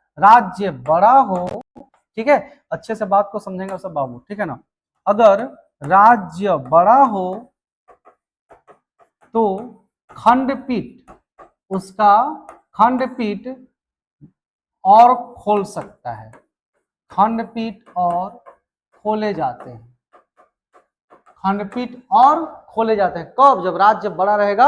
ठीक है, अच्छे से बात को समझेंगे सब बाबू। ठीक है ना, अगर राज्य बड़ा हो तो खंडपीठ और खोल सकता है, खंडपीठ और खोले जाते हैं, खंडपीठ और खोले जाते हैं, कब, जब राज्य बड़ा रहेगा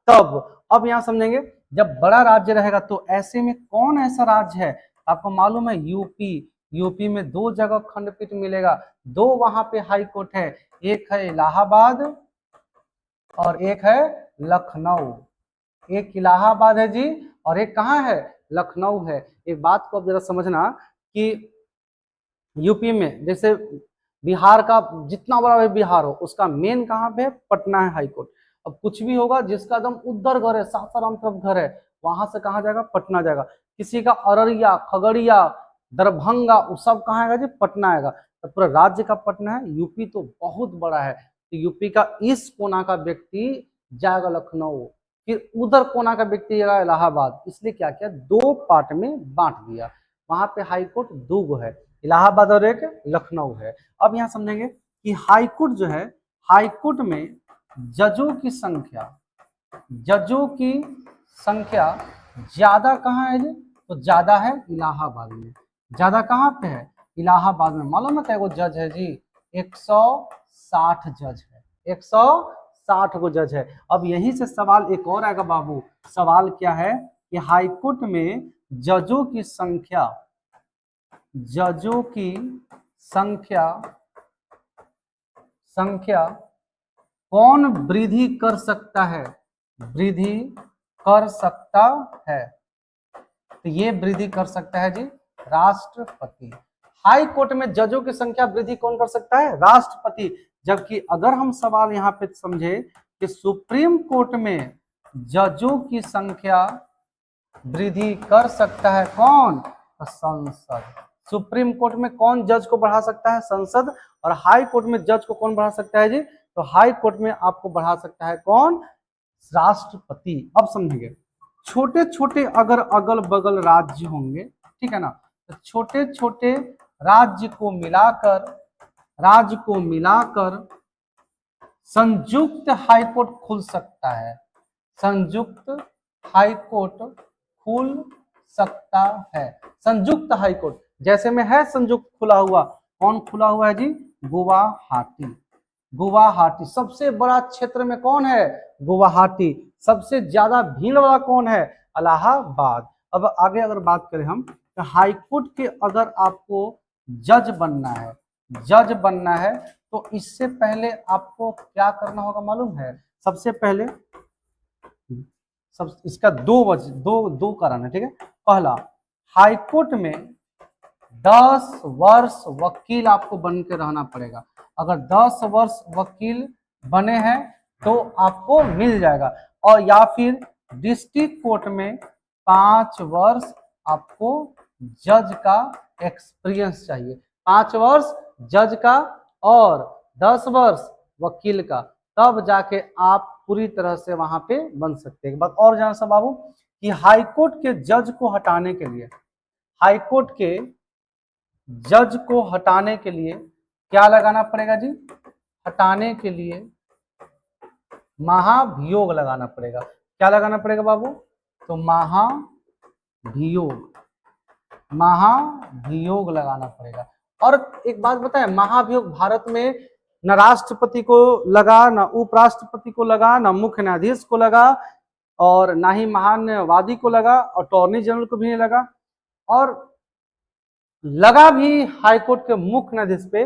तब अब यहाँ समझेंगे, जब बड़ा राज्य रहेगा तो ऐसे में कौन ऐसा राज्य है, आपको मालूम है यूपी। यूपी में 2 जगह खंडपीठ मिलेगा, 2 वहां पे हाई कोर्ट है, एक है इलाहाबाद और एक है लखनऊ। एक इलाहाबाद है जी और एक कहाँ है, लखनऊ है। एक बात को अब जरा समझना कि यूपी में जैसे बिहार का जितना बड़ा भी बिहार हो, उसका मेन कहाँ पे है, पटना है हाई कोर्ट। अब कुछ भी होगा जिसका एकदम उधर घर है, सासाराम तरफ घर है, वहां से कहाँ जाएगा, पटना जाएगा। किसी का अररिया, खगड़िया, दरभंगा, वो सब कहाँ आएगा जी, पटना आएगा। तो पूरा राज्य का पटना है। यूपी तो बहुत बड़ा है, तो यूपी का इस कोना का व्यक्ति जाएगा लखनऊ, फिर उधर कोना का व्यक्ति जाएगा इलाहाबाद। इसलिए क्या किया, 2 पार्ट में बांट दिया। वहां पे हाई कोर्ट 2 गो है, इलाहाबाद और एक लखनऊ है। अब यहाँ समझेंगे कि हाई कोर्ट जो है, हाई कोर्ट में जजों की संख्या, जजों की संख्या ज्यादा कहाँ है जी, तो ज्यादा है इलाहाबाद में। ज्यादा कहाँ पे है, इलाहाबाद में। मालूम है क्या जज है जी, 160 जज है, 160 गो जज है। अब यहीं से सवाल एक और आएगा बाबू, सवाल क्या है कि हाई कोर्ट में जजों की संख्या, जजों की संख्या संख्या कौन वृद्धि कर सकता है, वृद्धि कर सकता है, तो ये वृद्धि कर सकता है जी राष्ट्रपति। हाई कोर्ट में जजों की संख्या वृद्धि कौन कर सकता है, राष्ट्रपति। जबकि अगर हम सवाल यहाँ पे समझे कि सुप्रीम कोर्ट में जजों की संख्या वृद्धि कर सकता है कौन, तो संसद। सुप्रीम कोर्ट में कौन जज को बढ़ा सकता है, संसद। और हाई कोर्ट में जज को कौन बढ़ा सकता है जी, तो हाई कोर्ट में आपको बढ़ा सकता है कौन, राष्ट्रपति। अब समझेंगे, छोटे छोटे अगर अगल बगल राज्य होंगे, ठीक है ना, तो छोटे छोटे राज्य को मिलाकर, राज्य को मिलाकर संयुक्त हाईकोर्ट खुल सकता है, संयुक्त हाईकोर्ट खुल सकता है। संयुक्त हाईकोर्ट जैसे में है संयुक्त खुला हुआ, कौन खुला हुआ है जी, गुवाहाटी। गुवाहाटी सबसे बड़ा क्षेत्र में कौन है, गुवाहाटी। सबसे ज्यादा भीड़ वाला कौन है, इलाहाबाद। अब आगे अगर बात करें हम, तो हाईकोर्ट के अगर आपको जज बनना है, जज बनना है, तो इससे पहले आपको क्या करना होगा मालूम है, सबसे पहले सब इसका दो कारण है, ठीक है। पहला, हाईकोर्ट में 10 वर्ष वकील आपको बन के रहना पड़ेगा। अगर 10 वर्ष वकील बने हैं तो आपको मिल जाएगा। और या फिर डिस्ट्रिक्ट कोर्ट में 5 वर्ष आपको जज का एक्सपीरियंस चाहिए, 5 वर्ष जज का और 10 वर्ष वकील का, तब जाके आप पूरी तरह से वहां पे बन सकते हैं। एक बात और जाना सब बाबू, कि हाईकोर्ट के जज को हटाने के लिए, हाईकोर्ट के जज को हटाने के लिए क्या लगाना पड़ेगा जी, हटाने के लिए महाभियोग लगाना पड़ेगा। क्या लगाना पड़ेगा बाबू, तो महाभियोग, महाभियोग लगाना पड़ेगा। और एक बात बताएं, महाभियोग भारत में न राष्ट्रपति को लगा, न उपराष्ट्रपति को लगा, न मुख्य न्यायाधीश को लगा, और ना ही महान्यायवादी को लगा, अटॉर्नी जनरल को भी नहीं लगा, और लगा भी हाईकोर्ट के मुख्य न्यायाधीश पे,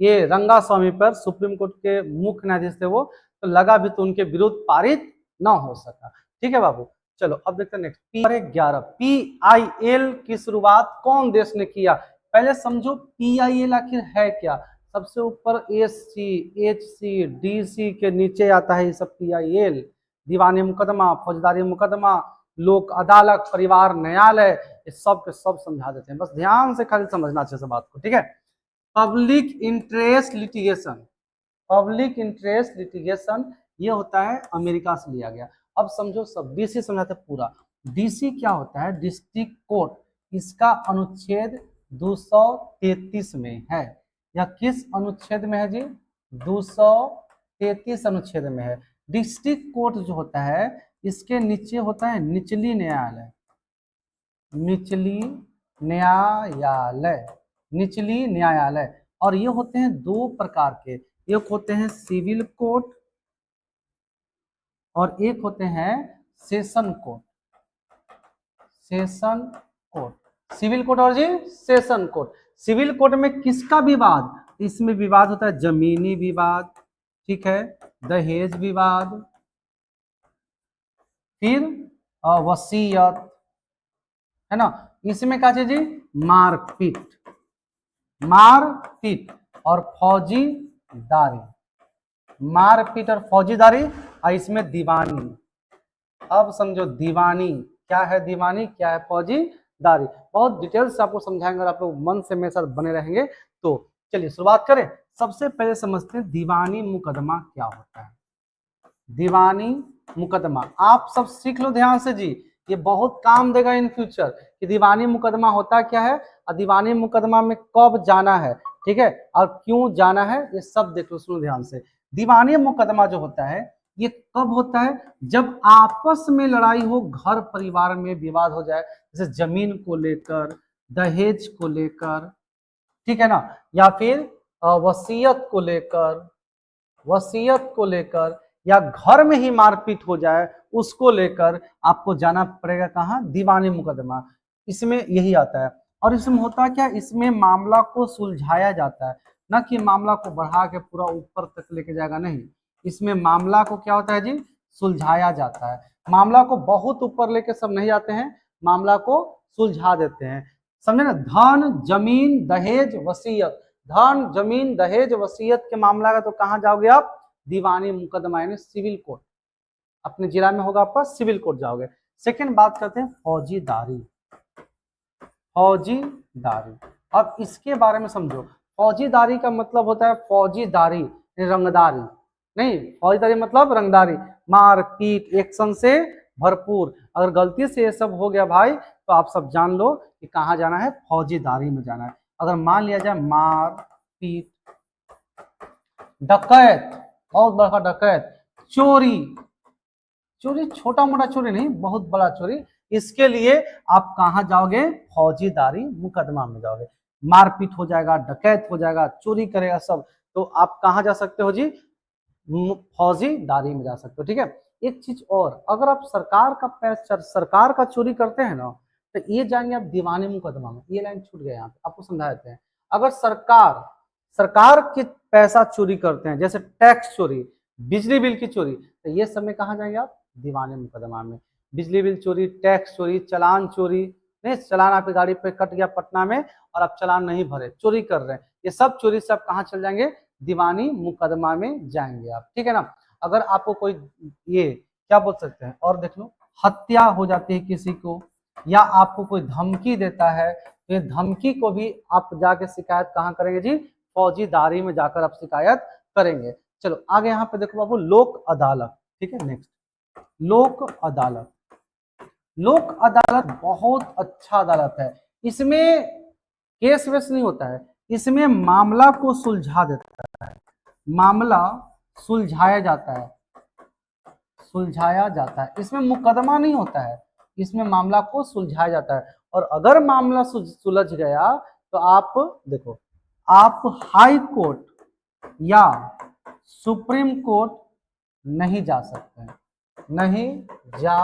ये रंगास्वामी पर, सुप्रीम कोर्ट के मुख्य न्यायाधीश थे वो, तो लगा भी तो उनके विरुद्ध पारित ना हो सका। ठीक है बाबू, चलो अब देखते हैं नेक्स्ट। PIL PIL की शुरुआत कौन देश ने किया, पहले समझो PIL आखिर है क्या। सबसे ऊपर SC HC DC के नीचे आता है ये सब PIL, दीवानी मुकदमा, फौजदारी मुकदमा, लोक अदालत, परिवार न्यायालय, ये सब के सब समझा देते हैं। बस ध्यान से खाली समझना अच्छे से बात को, ठीक है। Public interest litigation, public interest litigation ये होता है अमेरिका से लिया गया। अब समझो सब, DC समझाते पूरा। DC क्या होता है, डिस्ट्रिक्ट कोर्ट, इसका अनुच्छेद 233 में है। यह किस अनुच्छेद में है जी, 233 अनुच्छेद में है। डिस्ट्रिक्ट कोर्ट जो होता है, इसके नीचे होता है निचली न्यायालय, निचली न्यायालय, निचली न्यायालय। और ये होते हैं 2 प्रकार के, एक होते हैं सिविल कोर्ट और एक होते हैं session court. Session court, civil court और जी सेशन कोर्ट। सिविल कोर्ट में किसका विवाद, इसमें विवाद होता है जमीनी विवाद, ठीक है, दहेज विवाद, फिर वसीयत, है ना। इसमें क्या चीज जी, मारपीट, मारपीट और फौजीदारी, मारपीट और फौजीदारी, और इसमें दीवानी। अब समझो दीवानी क्या है, दीवानी क्या है, फौजीदारी। बहुत डिटेल से आपको समझाएंगे, आप लोग मन से मेरे साथ बने रहेंगे तो। चलिए शुरुआत करें। सबसे पहले समझते हैं दीवानी मुकदमा क्या होता है। दीवानी मुकदमा आप सब सीख लो ध्यान से जी, ये बहुत काम देगा इन फ्यूचर कि दीवानी मुकदमा होता क्या है और दीवानी मुकदमा में कब जाना है, ठीक है, और क्यों जाना है, ये सब देख लो, सुनो ध्यान से। दीवानी मुकदमा जो होता है ये कब होता है, जब आपस में लड़ाई हो, घर परिवार में विवाद हो जाए, जैसे जमीन को लेकर, दहेज को लेकर, ठीक है ना, या फिर वसीयत को लेकर, वसीयत को लेकर, या घर में ही मारपीट हो जाए उसको लेकर आपको जाना पड़ेगा कहाँ, दीवानी मुकदमा। इसमें यही आता है। और इसमें होता क्या, इसमें मामला को सुलझाया जाता है, ना कि मामला को बढ़ा के पूरा ऊपर तक लेके जाएगा, नहीं। इसमें मामला को क्या होता है जी, सुलझाया जाता है। मामला को बहुत ऊपर लेके सब नहीं जाते हैं, मामला को सुलझा देते हैं, समझे ना। धन जमीन दहेज वसीयत, धन जमीन दहेज वसीयत के मामला का तो कहाँ जाओगे आप, दीवानी मुकदमा यानी सिविल कोर्ट। अपने जिला में होगा आपका सिविल कोर्ट जाओगे। सेकंड बात करते हैं फौजीदारी, फौजीदारी। अब इसके बारे में समझो, फौजीदारी का मतलब होता है फौजीदारी रंगदारी, नहीं, फौजीदारी मतलब रंगदारी, मारपीट एक्शन से भरपूर। अगर गलती से ये सब हो गया भाई तो आप सब जान लो कि कहाँ जाना है, फौजीदारी में जाना है। अगर मान लिया जाए मार पीट, डकैत, बहुत बड़ा डकैत, चोरी, चोरी छोटा मोटा चोरी नहीं, बहुत बड़ा चोरी, इसके लिए आप कहाँ जाओगे, फौजीदारी मुकदमा में जाओगे। मारपीट हो जाएगा, डकैत हो जाएगा, चोरी करेगा सब, तो आप कहाँ जा सकते हो जी, फौजीदारी में जा सकते हो, ठीक है। एक चीज और, अगर आप सरकार का पैसा, सरकार का चोरी करते हैं ना, तो ये जाएंगे आप दीवानी मुकदमा में। ये लाइन छूट गया यहाँ पे, आपको समझा देते हैं। अगर सरकार, सरकार के पैसा चोरी करते हैं, जैसे टैक्स चोरी, बिजली बिल की चोरी, तो ये सब में कहाँ जाएंगे आप, दीवानी मुकदमा में। बिजली बिल चोरी, टैक्स चोरी, चालान चोरी, नहीं, चालान आपकी गाड़ी पे कट गया पटना में और आप चालान नहीं भरे, चोरी कर रहे हैं, ये सब चोरी से आप कहाँ चल जाएंगे, दीवानी मुकदमा में जाएंगे आप, ठीक है ना। अगर आपको कोई ये क्या बोल सकते हैं, और देख लो, हत्या हो जाती है किसी को, या आपको कोई धमकी देता है, तो ये धमकी को भी आप जाके शिकायत कहाँ करेंगे जी, फौजीदारी में जाकर आप शिकायत करेंगे। चलो आगे यहाँ पे देखो बाबू, लोक अदालत, ठीक है। नेक्स्ट लोक अदालत, लोक अदालत बहुत अच्छा अदालत है। इसमें केस वेस नहीं होता है, इसमें मामला को सुलझा देता है, मामला सुलझाया जाता है, सुलझाया जाता है। इसमें मुकदमा नहीं होता है, इसमें मामला को सुलझाया जाता है। और अगर मामला सुलझ गया तो आप देखो, आप हाई कोर्ट या सुप्रीम कोर्ट नहीं जा सकते हैं, नहीं जा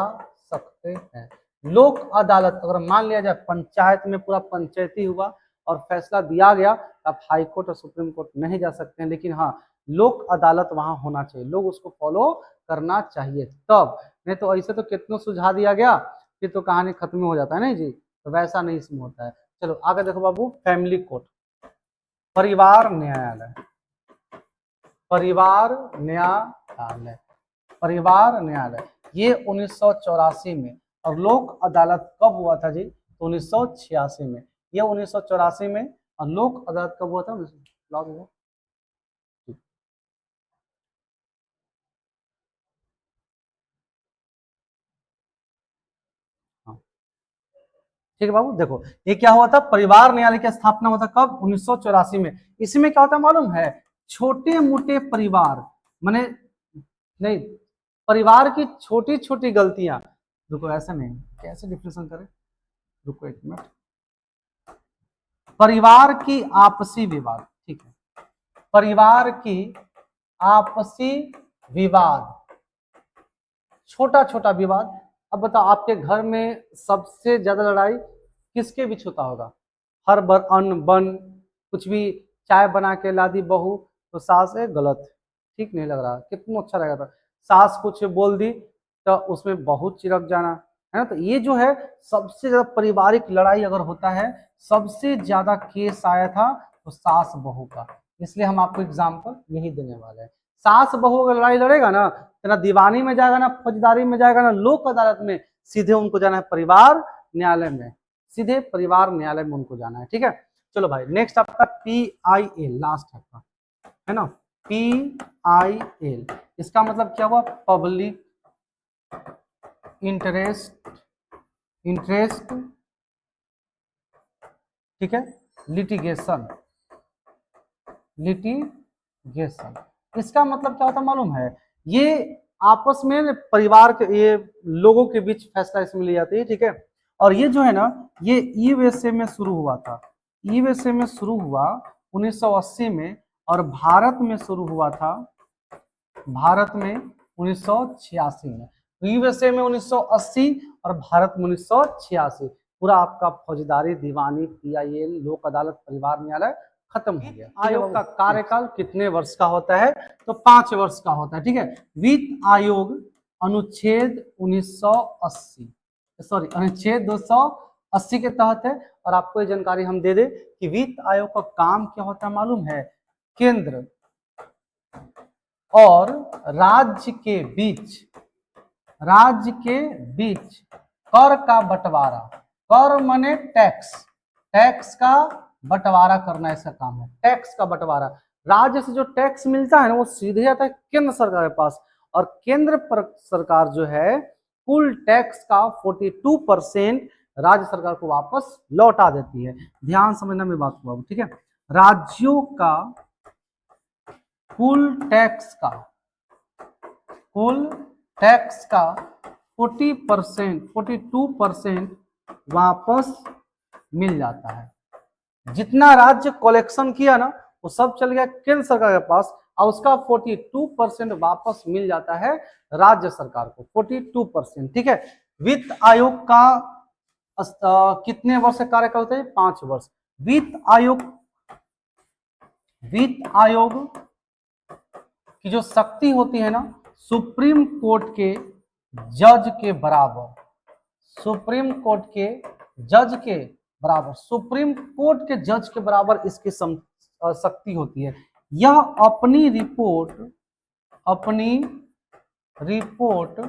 सकते हैं। लोक अदालत, अगर मान लिया जाए पंचायत में पूरा पंचायती हुआ और फैसला दिया गया, आप हाई कोर्ट और सुप्रीम कोर्ट नहीं जा सकते हैं, लेकिन हाँ लोक अदालत वहां होना चाहिए, लोग उसको फॉलो करना चाहिए तब, नहीं तो ऐसे तो कितनों सुझा दिया गया फिर तो कहानी खत्म हो जाता है, नहीं जी, तो वैसा नहीं इसमें होता है। चलो आगे देखो बाबू, फैमिली कोर्ट, परिवार न्यायालय, परिवार न्यायालय, परिवार न्यायालय, ये 1984 में। और लोक अदालत कब हुआ था जी, तो 1986 में, ये 1984 में। और लोक अदालत कब हुआ था, हाँ ठीक है बाबू, देखो ये क्या हुआ था, परिवार न्यायालय की स्थापना हुआ था कब, 1984 में। इसमें क्या होता है मालूम है, छोटे मोटे परिवार, माने नहीं, परिवार की छोटी छोटी गलतियां, रुको ऐसा नहीं, कैसे डिफिनेशन करें, रुको एक मिनट, परिवार की आपसी विवाद, ठीक है, परिवार की आपसी विवाद, छोटा छोटा विवाद। अब बताओ आपके घर में सबसे ज्यादा लड़ाई किसके बीच होता होगा? हर बार अन्न बन कुछ भी, चाय बना के ला दी बहू तो सास है गलत, ठीक नहीं लग रहा, कितना अच्छा रहेगा था। सास कुछ बोल दी तो उसमें बहुत चिरक जाना, है ना। तो ये जो है सबसे ज्यादा पारिवारिक लड़ाई अगर होता है, सबसे ज्यादा केस आया था तो सास बहू का। इसलिए हम आपको एग्जाम्पल यही देने वाले हैं। सास बहू अगर लड़ाई लड़ेगा ना, तो ना दीवानी में जाएगा, ना फौजदारी में जाएगा, ना लोक अदालत में, सीधे उनको जाना है परिवार न्यायालय में, सीधे परिवार न्यायालय में उनको जाना है। ठीक है, चलो भाई नेक्स्ट आपका PIL लास्ट है आपका, है ना। PIL इसका मतलब क्या हुआ? पब्लिक इंटरेस्ट, इंटरेस्ट, ठीक है, लिटिगेशन, लिटिगेशन। इसका मतलब क्या होता है मालूम है? ये आपस में परिवार के, ये लोगों के बीच फैसला इसमें ली जाती है, ठीक है। और ये जो है ना, ये USA में शुरू हुआ था, USA में शुरू हुआ 1980 में, और भारत में शुरू हुआ था, भारत में 1986 में। USA में 1980 और भारत में 1986। पूरा आपका फौजदारी, दीवानी, PIL, लोक अदालत, परिवार न्यायालय खत्म हो गया। आयोग का कार्यकाल कितने वर्ष का होता है? तो 5 वर्ष का होता है, ठीक है। वित्त आयोग अनुच्छेद 1980, सॉरी अनुच्छेद 280 के तहत है। और आपको ये जानकारी हम दे दें कि वित्त आयोग का काम क्या होता है मालूम है? केंद्र और राज्य के बीच, राज्य के बीच कर का बंटवारा, कर माने टैक्स, टैक्स का बंटवारा करना ऐसा काम है, टैक्स का बंटवारा। राज्य से जो टैक्स मिलता है ना, वो सीधे जाता है केंद्र सरकार के पास, और केंद्र पर सरकार जो है कुल टैक्स का 42% राज्य सरकार को वापस लौटा देती है। ध्यान समझना मेरी बात को, ठीक है। राज्यों का कुल टैक्स का, कुल टैक्स का 40%, 42% वापस मिल जाता है। जितना राज्य कलेक्शन किया ना, वो सब चल गया केंद्र सरकार के पास, और उसका 42% वापस मिल जाता है राज्य सरकार को, 42%, ठीक है। वित्त आयोग का कितने वर्ष का कार्यकाल होता है? 5 वर्ष। वित्त आयोग, वित्त आयोग की जो शक्ति होती है ना, सुप्रीम कोर्ट के जज के बराबर, सुप्रीम कोर्ट के जज के बराबर, सुप्रीम कोर्ट के जज के बराबर इसकी शक्ति होती है। यह अपनी रिपोर्ट, अपनी रिपोर्ट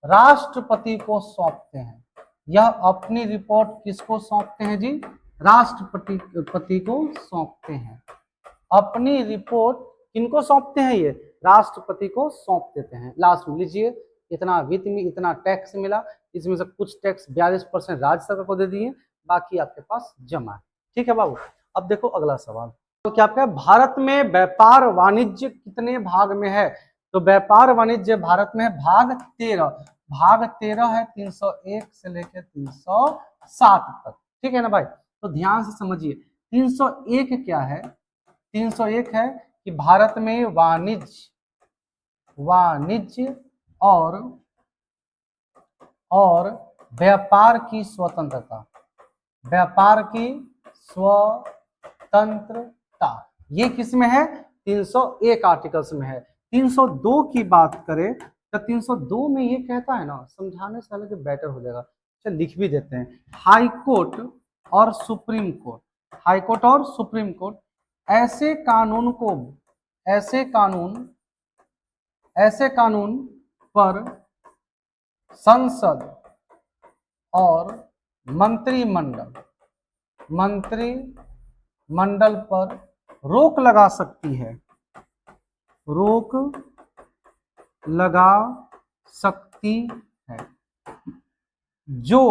राष्ट्रपति को सौंपते हैं। यह अपनी रिपोर्ट किसको सौंपते हैं जी? राष्ट्रपति को सौंपते हैं। अपनी रिपोर्ट किनको सौंपते हैं? ये राष्ट्रपति को सौंप देते हैं। लास्ट में लीजिए, इतना वित्त में इतना टैक्स मिला, इसमें से कुछ टैक्स 42% राज्य सरकार को दे दिए, बाकी आपके पास जमा है, ठीक है बाबू। अब देखो अगला सवाल, तो क्या आपका भारत में व्यापार वाणिज्य कितने भाग में है? तो व्यापार वाणिज्य भारत में है भाग 13, भाग 13 है 301 से लेकर 307 तक, ठीक है ना भाई। तो ध्यान से समझिए 301 क्या है? 301 है कि भारत में वाणिज्य, वाणिज्य और व्यापार की स्वतंत्रता, व्यापार की स्वतंत्रता, ये किस में है? 301 आर्टिकल्स में है। 302 की बात करें तो 302 में ये कहता है ना, समझाने से पहले बेटर हो जाएगा, चल लिख भी देते हैं। हाई कोर्ट और सुप्रीम कोर्ट, हाई कोर्ट और सुप्रीम कोर्ट ऐसे कानून को, ऐसे कानून पर संसद और मंत्रिमंडल पर रोक लगा सकती है, रोक लगा सकती है, जो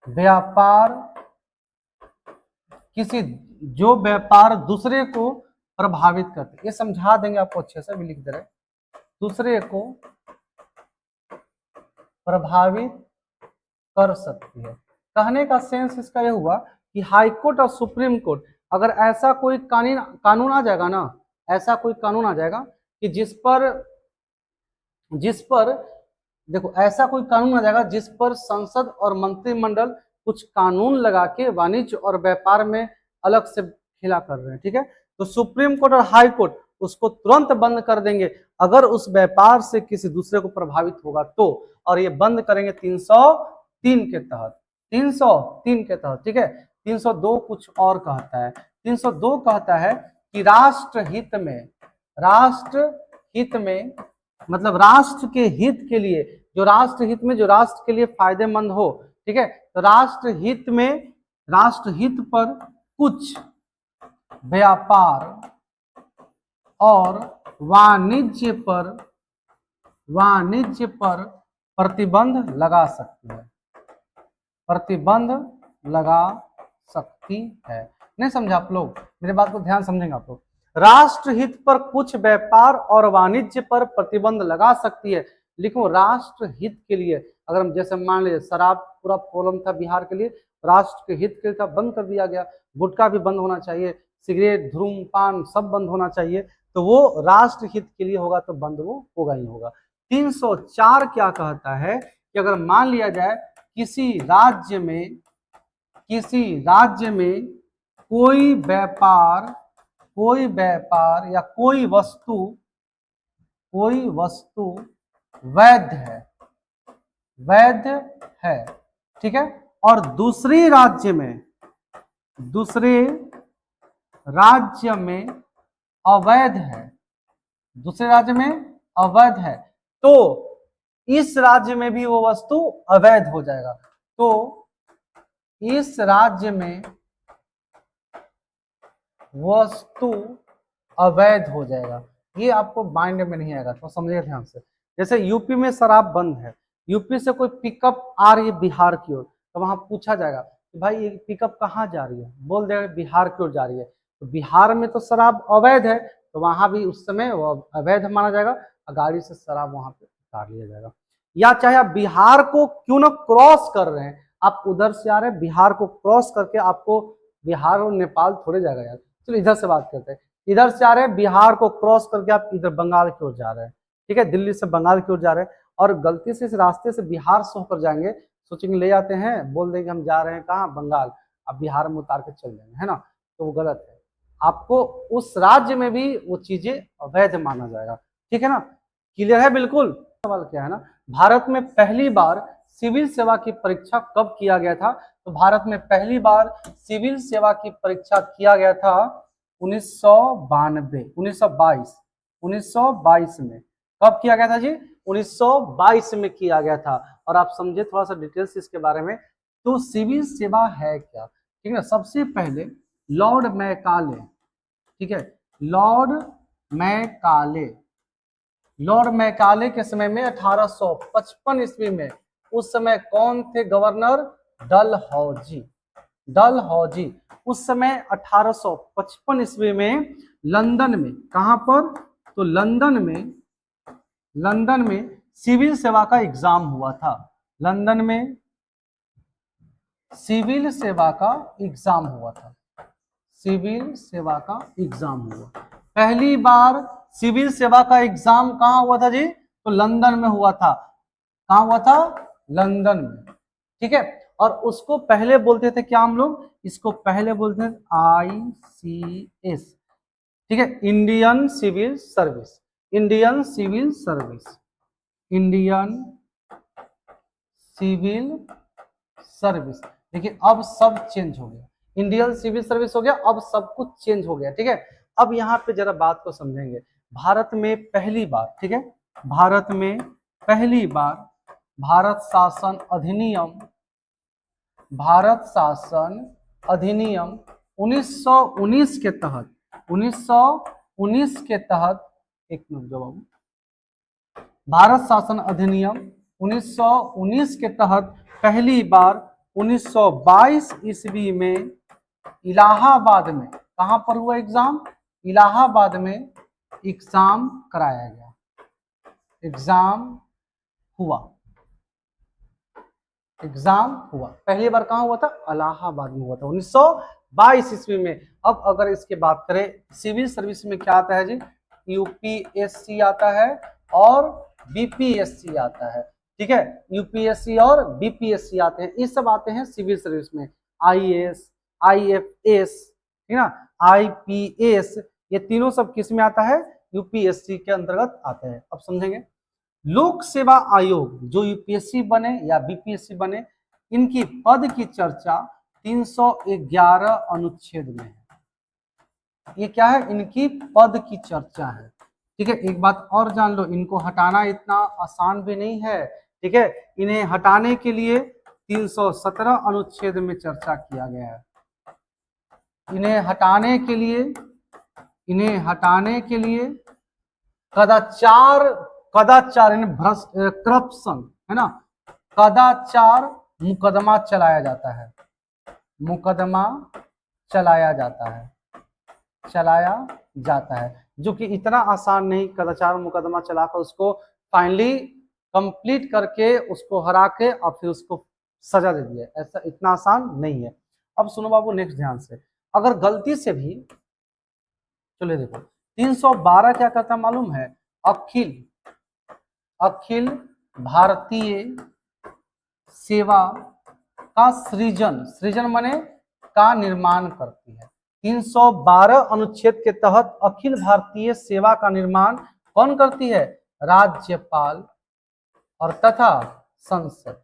व्यापार दूसरे को प्रभावित करते। ये समझा देंगे आपको अच्छे से, भी लिख दे रहे, दूसरे को प्रभावित कर सकती है। कहने का सेंस इसका यह हुआ कि हाई कोर्ट और सुप्रीम कोर्ट अगर ऐसा कोई कानून आ जाएगा ना, ऐसा कोई कानून आ जाएगा कि जिस पर जिस पर देखो ऐसा कोई कानून आ जाएगा जिस पर संसद और मंत्रिमंडल कुछ कानून लगा के वाणिज्य और व्यापार में अलग से खेला कर रहे हैं, ठीक है। तो सुप्रीम कोर्ट और हाई कोर्ट उसको तुरंत बंद कर देंगे अगर उस व्यापार से किसी दूसरे को प्रभावित होगा तो, और ये बंद करेंगे 303 के तहत, 303 के तहत, ठीक है। 302 कुछ और कहता है, 302 कहता है कि राष्ट्र हित में मतलब राष्ट्र के हित के लिए, जो राष्ट्र हित में जो राष्ट्र के लिए फायदेमंद हो, ठीक है। तो राष्ट्र हित पर कुछ व्यापार और वाणिज्य पर प्रतिबंध लगा सकती है, प्रतिबंध लगा सकती है। नहीं समझा आप लोग? मेरे बात को ध्यान समझेंगे आप लोग। राष्ट्र हित पर कुछ व्यापार और वाणिज्य पर प्रतिबंध लगा सकती है, लेकिन राष्ट्र हित के लिए अगर हम जैसे मान लीजिए शराब पूरा प्रॉब्लम था बिहार के लिए, राष्ट्र के हित के लिए था, बंद कर दिया गया। गुटखा भी बंद होना चाहिए, सिगरेट धूम्रपान सब बंद होना चाहिए, तो वो राष्ट्र हित के लिए होगा तो बंद वो होगा ही होगा। 304 क्या कहता है कि अगर मान लिया जाए किसी राज्य में कोई व्यापार या कोई वस्तु वैध है, ठीक है, और दूसरे राज्य में अवैध है, तो इस राज्य में भी वो वस्तु अवैध हो जाएगा। तो इस राज्य में वस्तु अवैध हो जाएगा, ये आपको माइंड में नहीं आएगा, तो समझिएगा ध्यान से। जैसे यूपी में शराब बंद है, यूपी से कोई पिकअप आ रही है बिहार की ओर, तो वहां पूछा जाएगा कि भाई ये पिकअप कहाँ जा रही है, बोल देगा बिहार की ओर जा रही है, तो बिहार में तो शराब अवैध है, तो वहां भी उस समय वो अवैध माना जाएगा और गाड़ी से शराब वहां पे उतार लिया जाएगा। या चाहे आप बिहार को क्यों ना क्रॉस कर रहे हैं, आप उधर से आ रहे हैं, बिहार को क्रॉस करके आपको बिहार और नेपाल थोड़े जाएगा यार, चलो इधर से बात करते हैं। इधर से आ रहे हैं, बिहार को क्रॉस करके आप इधर बंगाल की ओर जा रहे हैं, ठीक है, दिल्ली से बंगाल की ओर जा रहे हैं, और गलती से इस रास्ते से बिहार से होकर जाएंगे, सोचेंगे ले जाते हैं, बोल देंगे हम जा रहे हैं कहाँ, बंगाल, अब बिहार में उतार के चल जाएंगे, है ना, तो वो गलत है। आपको उस राज्य में भी वो चीजें अवैध माना जाएगा, ठीक है ना। क्लियर है? बिल्कुल। सवाल क्या है ना, भारत में पहली बार सिविल सेवा की परीक्षा कब किया गया था? तो भारत में पहली बार सिविल सेवा की परीक्षा किया गया था 1922 में। कब किया गया था जी? 1922 में किया गया था। और आप समझे थोड़ा सा डिटेल्स इसके बारे में, तो सिविल सेवा है क्या, ठीक है। सबसे पहले लॉर्ड मैकाले, ठीक है, लॉर्ड मैकाले के समय में 1855 ईस्वी में, उस समय कौन थे गवर्नर? डलहौजी। उस समय 1855 ईस्वी में लंदन में, कहां पर? तो लंदन में सिविल सेवा का एग्जाम हुआ था। लंदन में सिविल सेवा का एग्जाम हुआ था। पहली बार सिविल सेवा का एग्जाम कहां हुआ था जी? तो लंदन में हुआ था। कहां हुआ था? लंदन में, ठीक है। और उसको पहले बोलते थे क्या हम लोग? इसको पहले बोलते थे ICS, ठीक है, इंडियन सिविल सर्विस। देखिए अब सब चेंज हो गया, इंडियन सिविल सर्विस हो गया, अब सब कुछ चेंज हो गया, ठीक है। अब यहाँ पे जरा बात को समझेंगे। भारत में पहली बार, ठीक है, भारत में पहली बार भारत शासन अधिनियम 1919 के तहत, 1919 के तहत, एक मिनट जवाब, भारत शासन अधिनियम 1919 के तहत पहली बार 1922 ईस्वी में इलाहाबाद में, कहां पर हुआ एग्जाम? इलाहाबाद में एग्जाम कराया गया, एग्जाम हुआ। पहली बार कहां हुआ था? इलाहाबाद में हुआ था 1922 ईस्वी में। अब अगर इसकी बात करें सिविल सर्विस में क्या आता है जी? UPSC आता है और बीपीएससी आता है, ठीक है, यूपीएससी और बीपीएससी आते हैं, ये सब आते हैं सिविल सर्विस में, आईएएस, आईएफएस, ठीक ना, आईपीएस, ये तीनों सब किस में आता है, यूपीएससी के अंतर्गत आते हैं। अब समझेंगे, लोक सेवा आयोग जो यूपीएससी बने या बीपीएससी बने, इनकी पद की चर्चा 311 अनुच्छेद में है। ये क्या है, इनकी पद की चर्चा है, ठीक है। एक बात और जान लो, इनको हटाना इतना आसान भी नहीं है, ठीक है, इन्हें हटाने के लिए 317 अनुच्छेद में चर्चा किया गया है। इन्हें हटाने के लिए कदाचार यानी भ्रष्ट, करप्शन, है ना, कदाचार मुकदमा चलाया जाता है, जो कि इतना आसान नहीं, कदाचार मुकदमा चलाकर उसको फाइनली कंप्लीट करके उसको हरा के और फिर उसको सजा दे दिया, ऐसा इतना आसान नहीं है। अब सुनो बाबू नेक्स्ट ध्यान से, अगर गलती से भी, चलिए देखो 312 क्या करता मालूम है, अखिल भारतीय सेवा का सृजन माने का निर्माण करती है। 312 अनुच्छेद के तहत अखिल भारतीय सेवा का निर्माण कौन करती है, राज्यपाल और तथा संसद,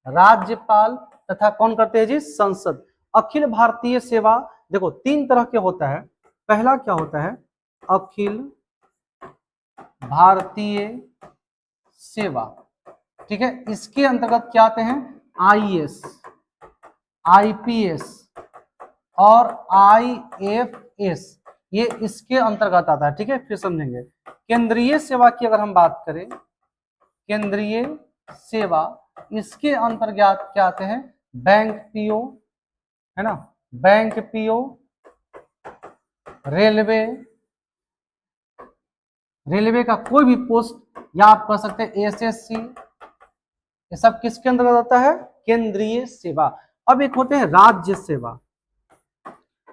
राज्यपाल तथा कौन करते हैं जी, संसद। अखिल भारतीय सेवा देखो 3 तरह के होता है, पहला क्या होता है, अखिल भारतीय सेवा, ठीक है, इसके अंतर्गत क्या आते हैं, आईएएस, आईपीएस और आईएफएस, ये इसके अंतर्गत आता है, ठीक है। फिर समझेंगे, केंद्रीय सेवा की अगर हम बात करें, केंद्रीय सेवा, इसके अंतर्गत क्या आते हैं, बैंक पीओ, है ना, बैंक पीओ, रेलवे का कोई भी पोस्ट, या आप कह सकते हैं एसएससी, ये सब किसके अंतर्गत आता है, केंद्रीय सेवा। अब एक होते हैं राज्य सेवा,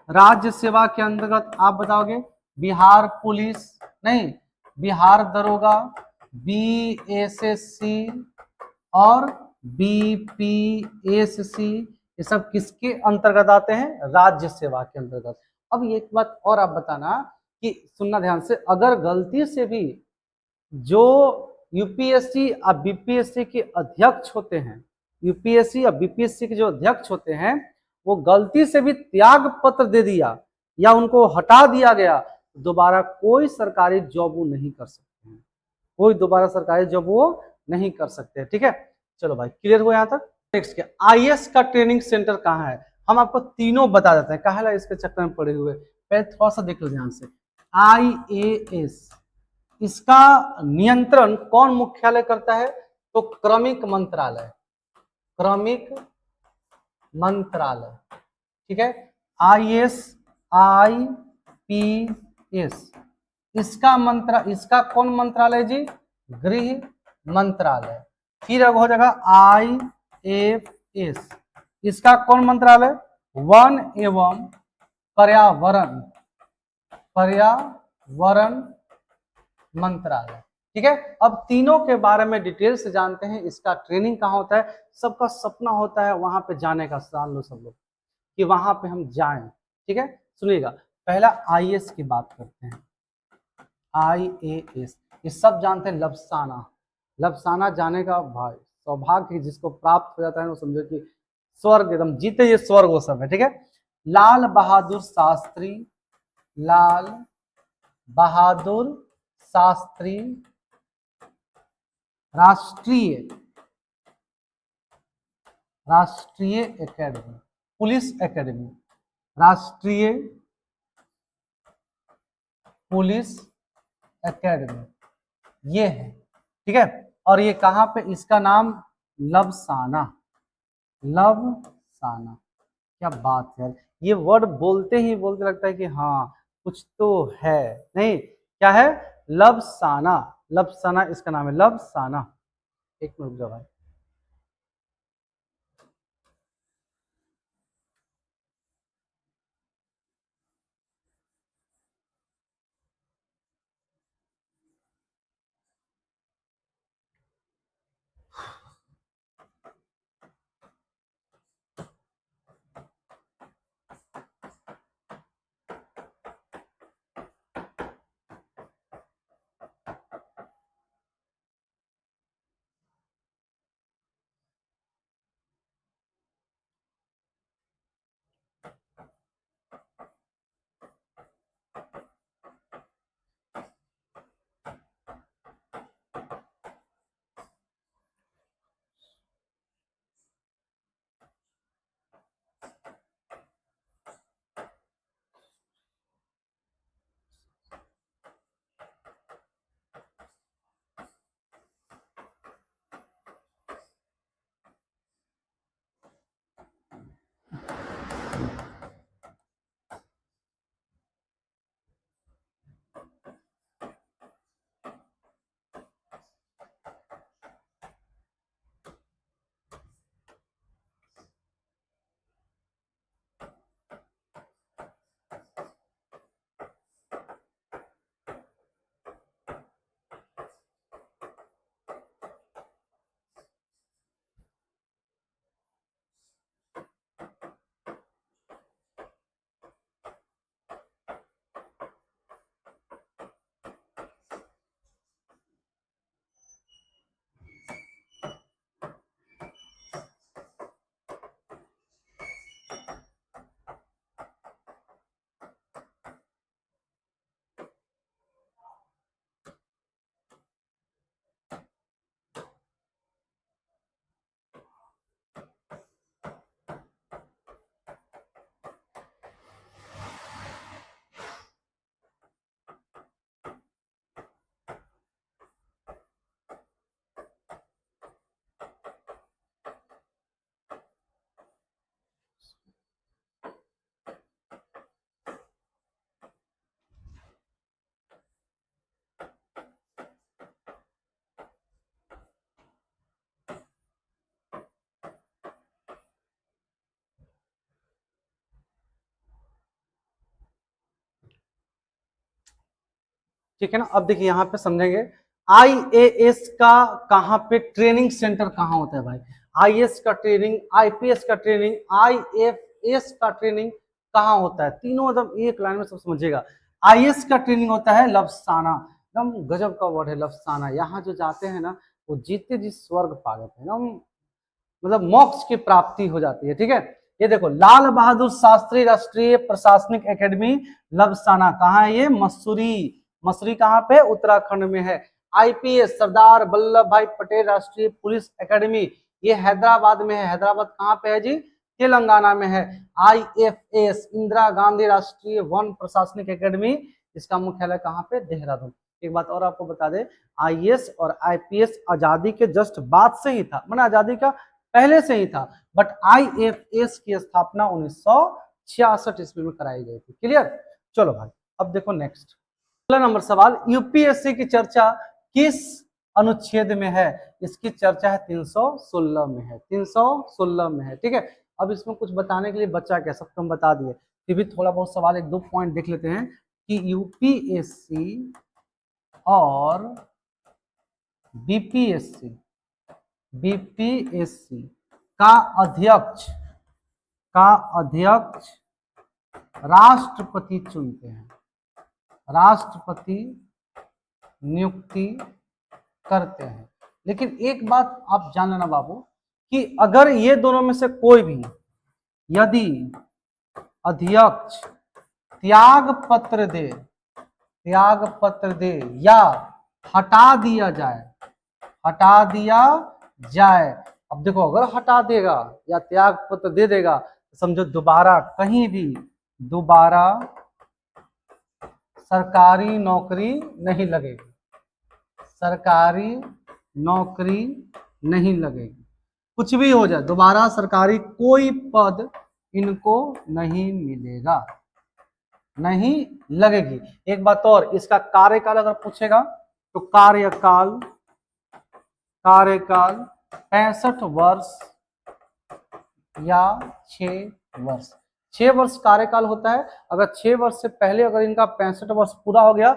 राज्य सेवा के अंतर्गत आप बताओगे, बिहार पुलिस, नहीं, बिहार दरोगा, बीएसएससी और बीपीएससी, ये सब किसके अंतर्गत आते हैं, राज्य सेवा के अंतर्गत। अब एक बात और आप बताना कि सुनना ध्यान से, अगर गलती से भी जो यूपीएससी और बीपीएससी के अध्यक्ष होते हैं, यूपीएससी और बीपीएससी के जो अध्यक्ष होते हैं, वो गलती से भी त्याग पत्र दे दिया या उनको हटा दिया गया, दोबारा कोई सरकारी जॉब वो नहीं कर सकते हैं, कोई दोबारा सरकारी जॉब वो नहीं कर सकते, ठीक है। चलो भाई क्लियर हुआ यहाँ तक। नेक्स्ट क्या, आईएएस का ट्रेनिंग सेंटर कहाँ है, हम आपको तीनों बता देते हैं, कहा इसके चक्कर में पड़े हुए, पहले थोड़ा सा देख लो ध्यान से। आईएएस, इसका नियंत्रण कौन मुख्यालय करता है, तो क्रमिक मंत्रालय, ठीक है। आईएएस, आईपीएस, इसका कौन मंत्रालय जी, गृह मंत्रालय। फिर अब हो जाएगा आईएफएस, इसका कौन मंत्रालय, वन एवं पर्यावरण मंत्रालय, ठीक है। अब तीनों के बारे में डिटेल से जानते हैं, इसका ट्रेनिंग कहाँ होता है, सबका सपना होता है वहां पे जाने का, जान लो सब लोग कि वहां पे हम जाएं, ठीक है। सुनिएगा, पहला आईएएस की बात करते हैं, आईएएस, ये सब जानते हैं, लबसाना जाने का भाई सौभाग्य जिसको प्राप्त हो जाता है वो समझो कि स्वर्ग, एकदम जीते ये स्वर्ग वो सब है, ठीक है। लाल बहादुर शास्त्री राष्ट्रीय एकेडमी, पुलिस एकेडमी, राष्ट्रीय पुलिस एकेडमी, ये है, ठीक है। और ये कहाँ पे, इसका नाम लबसाना, क्या बात है, ये वर्ड बोलते ही बोलते लगता है कि हाँ कुछ तो है, नहीं क्या है, लबसाना इसका नाम है, लबसाना। एक मिनट भाई, ठीक है ना। अब देखिए यहाँ पे समझेंगे आईएएस का कहाँ पे ट्रेनिंग सेंटर कहाँ होता है भाई, आईएएस का ट्रेनिंग, आईपीएस का ट्रेनिंग, आईएफएस का ट्रेनिंग कहाँ होता है, तीनों एकदम एक लाइन में सब समझिएगा। आईएएस का ट्रेनिंग होता है लवसाना, एकदम गजब का वर्ड है लवसाना, यहाँ जो जाते हैं ना वो जीते जी स्वर्ग पा जाते हैं, एकदम मतलब मोक्ष की प्राप्ति हो जाती है। ठीक है, ये देखो लाल बहादुर शास्त्री राष्ट्रीय प्रशासनिक एकेडमी लवसाना कहाँ है, ये मसूरी, मसूरी कहाँ पे, उत्तराखंड में है। आईपीएस सरदार वल्लभ भाई पटेल राष्ट्रीय पुलिस एकेडमी, ये हैदराबाद में है, हैदराबाद कहाँ पे है जी, तेलंगाना में है। आईएफएस इंदिरा गांधी राष्ट्रीय वन प्रशासनिक एकेडमी, इसका मुख्यालय कहाँ पे, देहरादून। एक बात और आपको बता दें, आईएएस और आईपीएस आजादी के जस्ट बाद से ही था, मैंने आजादी का पहले से ही था, बट आईएफएस की स्थापना 1966 ईस्वी में कराई गई थी। क्लियर, चलो भाई अब देखो नेक्स्ट 16 नंबर सवाल, यूपीएससी की चर्चा किस अनुच्छेद में है, इसकी चर्चा है 316 में है, 316 में है। ठीक है, अब इसमें कुछ बताने के लिए बच्चा क्या, सब तो हम बता दिए, फिर भी थोड़ा बहुत सवाल एक दो पॉइंट देख लेते हैं कि यूपीएससी और बीपीएससी, बीपीएससी का अध्यक्ष राष्ट्रपति चुनते हैं, राष्ट्रपति नियुक्ति करते हैं। लेकिन एक बात आप जान लेना बाबू कि अगर ये दोनों में से कोई भी यदि अध्यक्ष त्याग पत्र दे या हटा दिया जाए, अब देखो अगर हटा देगा या त्याग पत्र दे देगा तो समझो दोबारा कहीं भी दोबारा सरकारी नौकरी नहीं लगेगी, सरकारी नौकरी नहीं लगेगी, कुछ भी हो जाए दोबारा सरकारी कोई पद इनको नहीं मिलेगा, नहीं लगेगी। एक बात और, इसका कार्यकाल अगर पूछेगा तो कार्यकाल 65 वर्ष या 6 वर्ष, 6 वर्ष कार्यकाल होता है। अगर 6 वर्ष से पहले अगर इनका 65 वर्ष पूरा हो गया,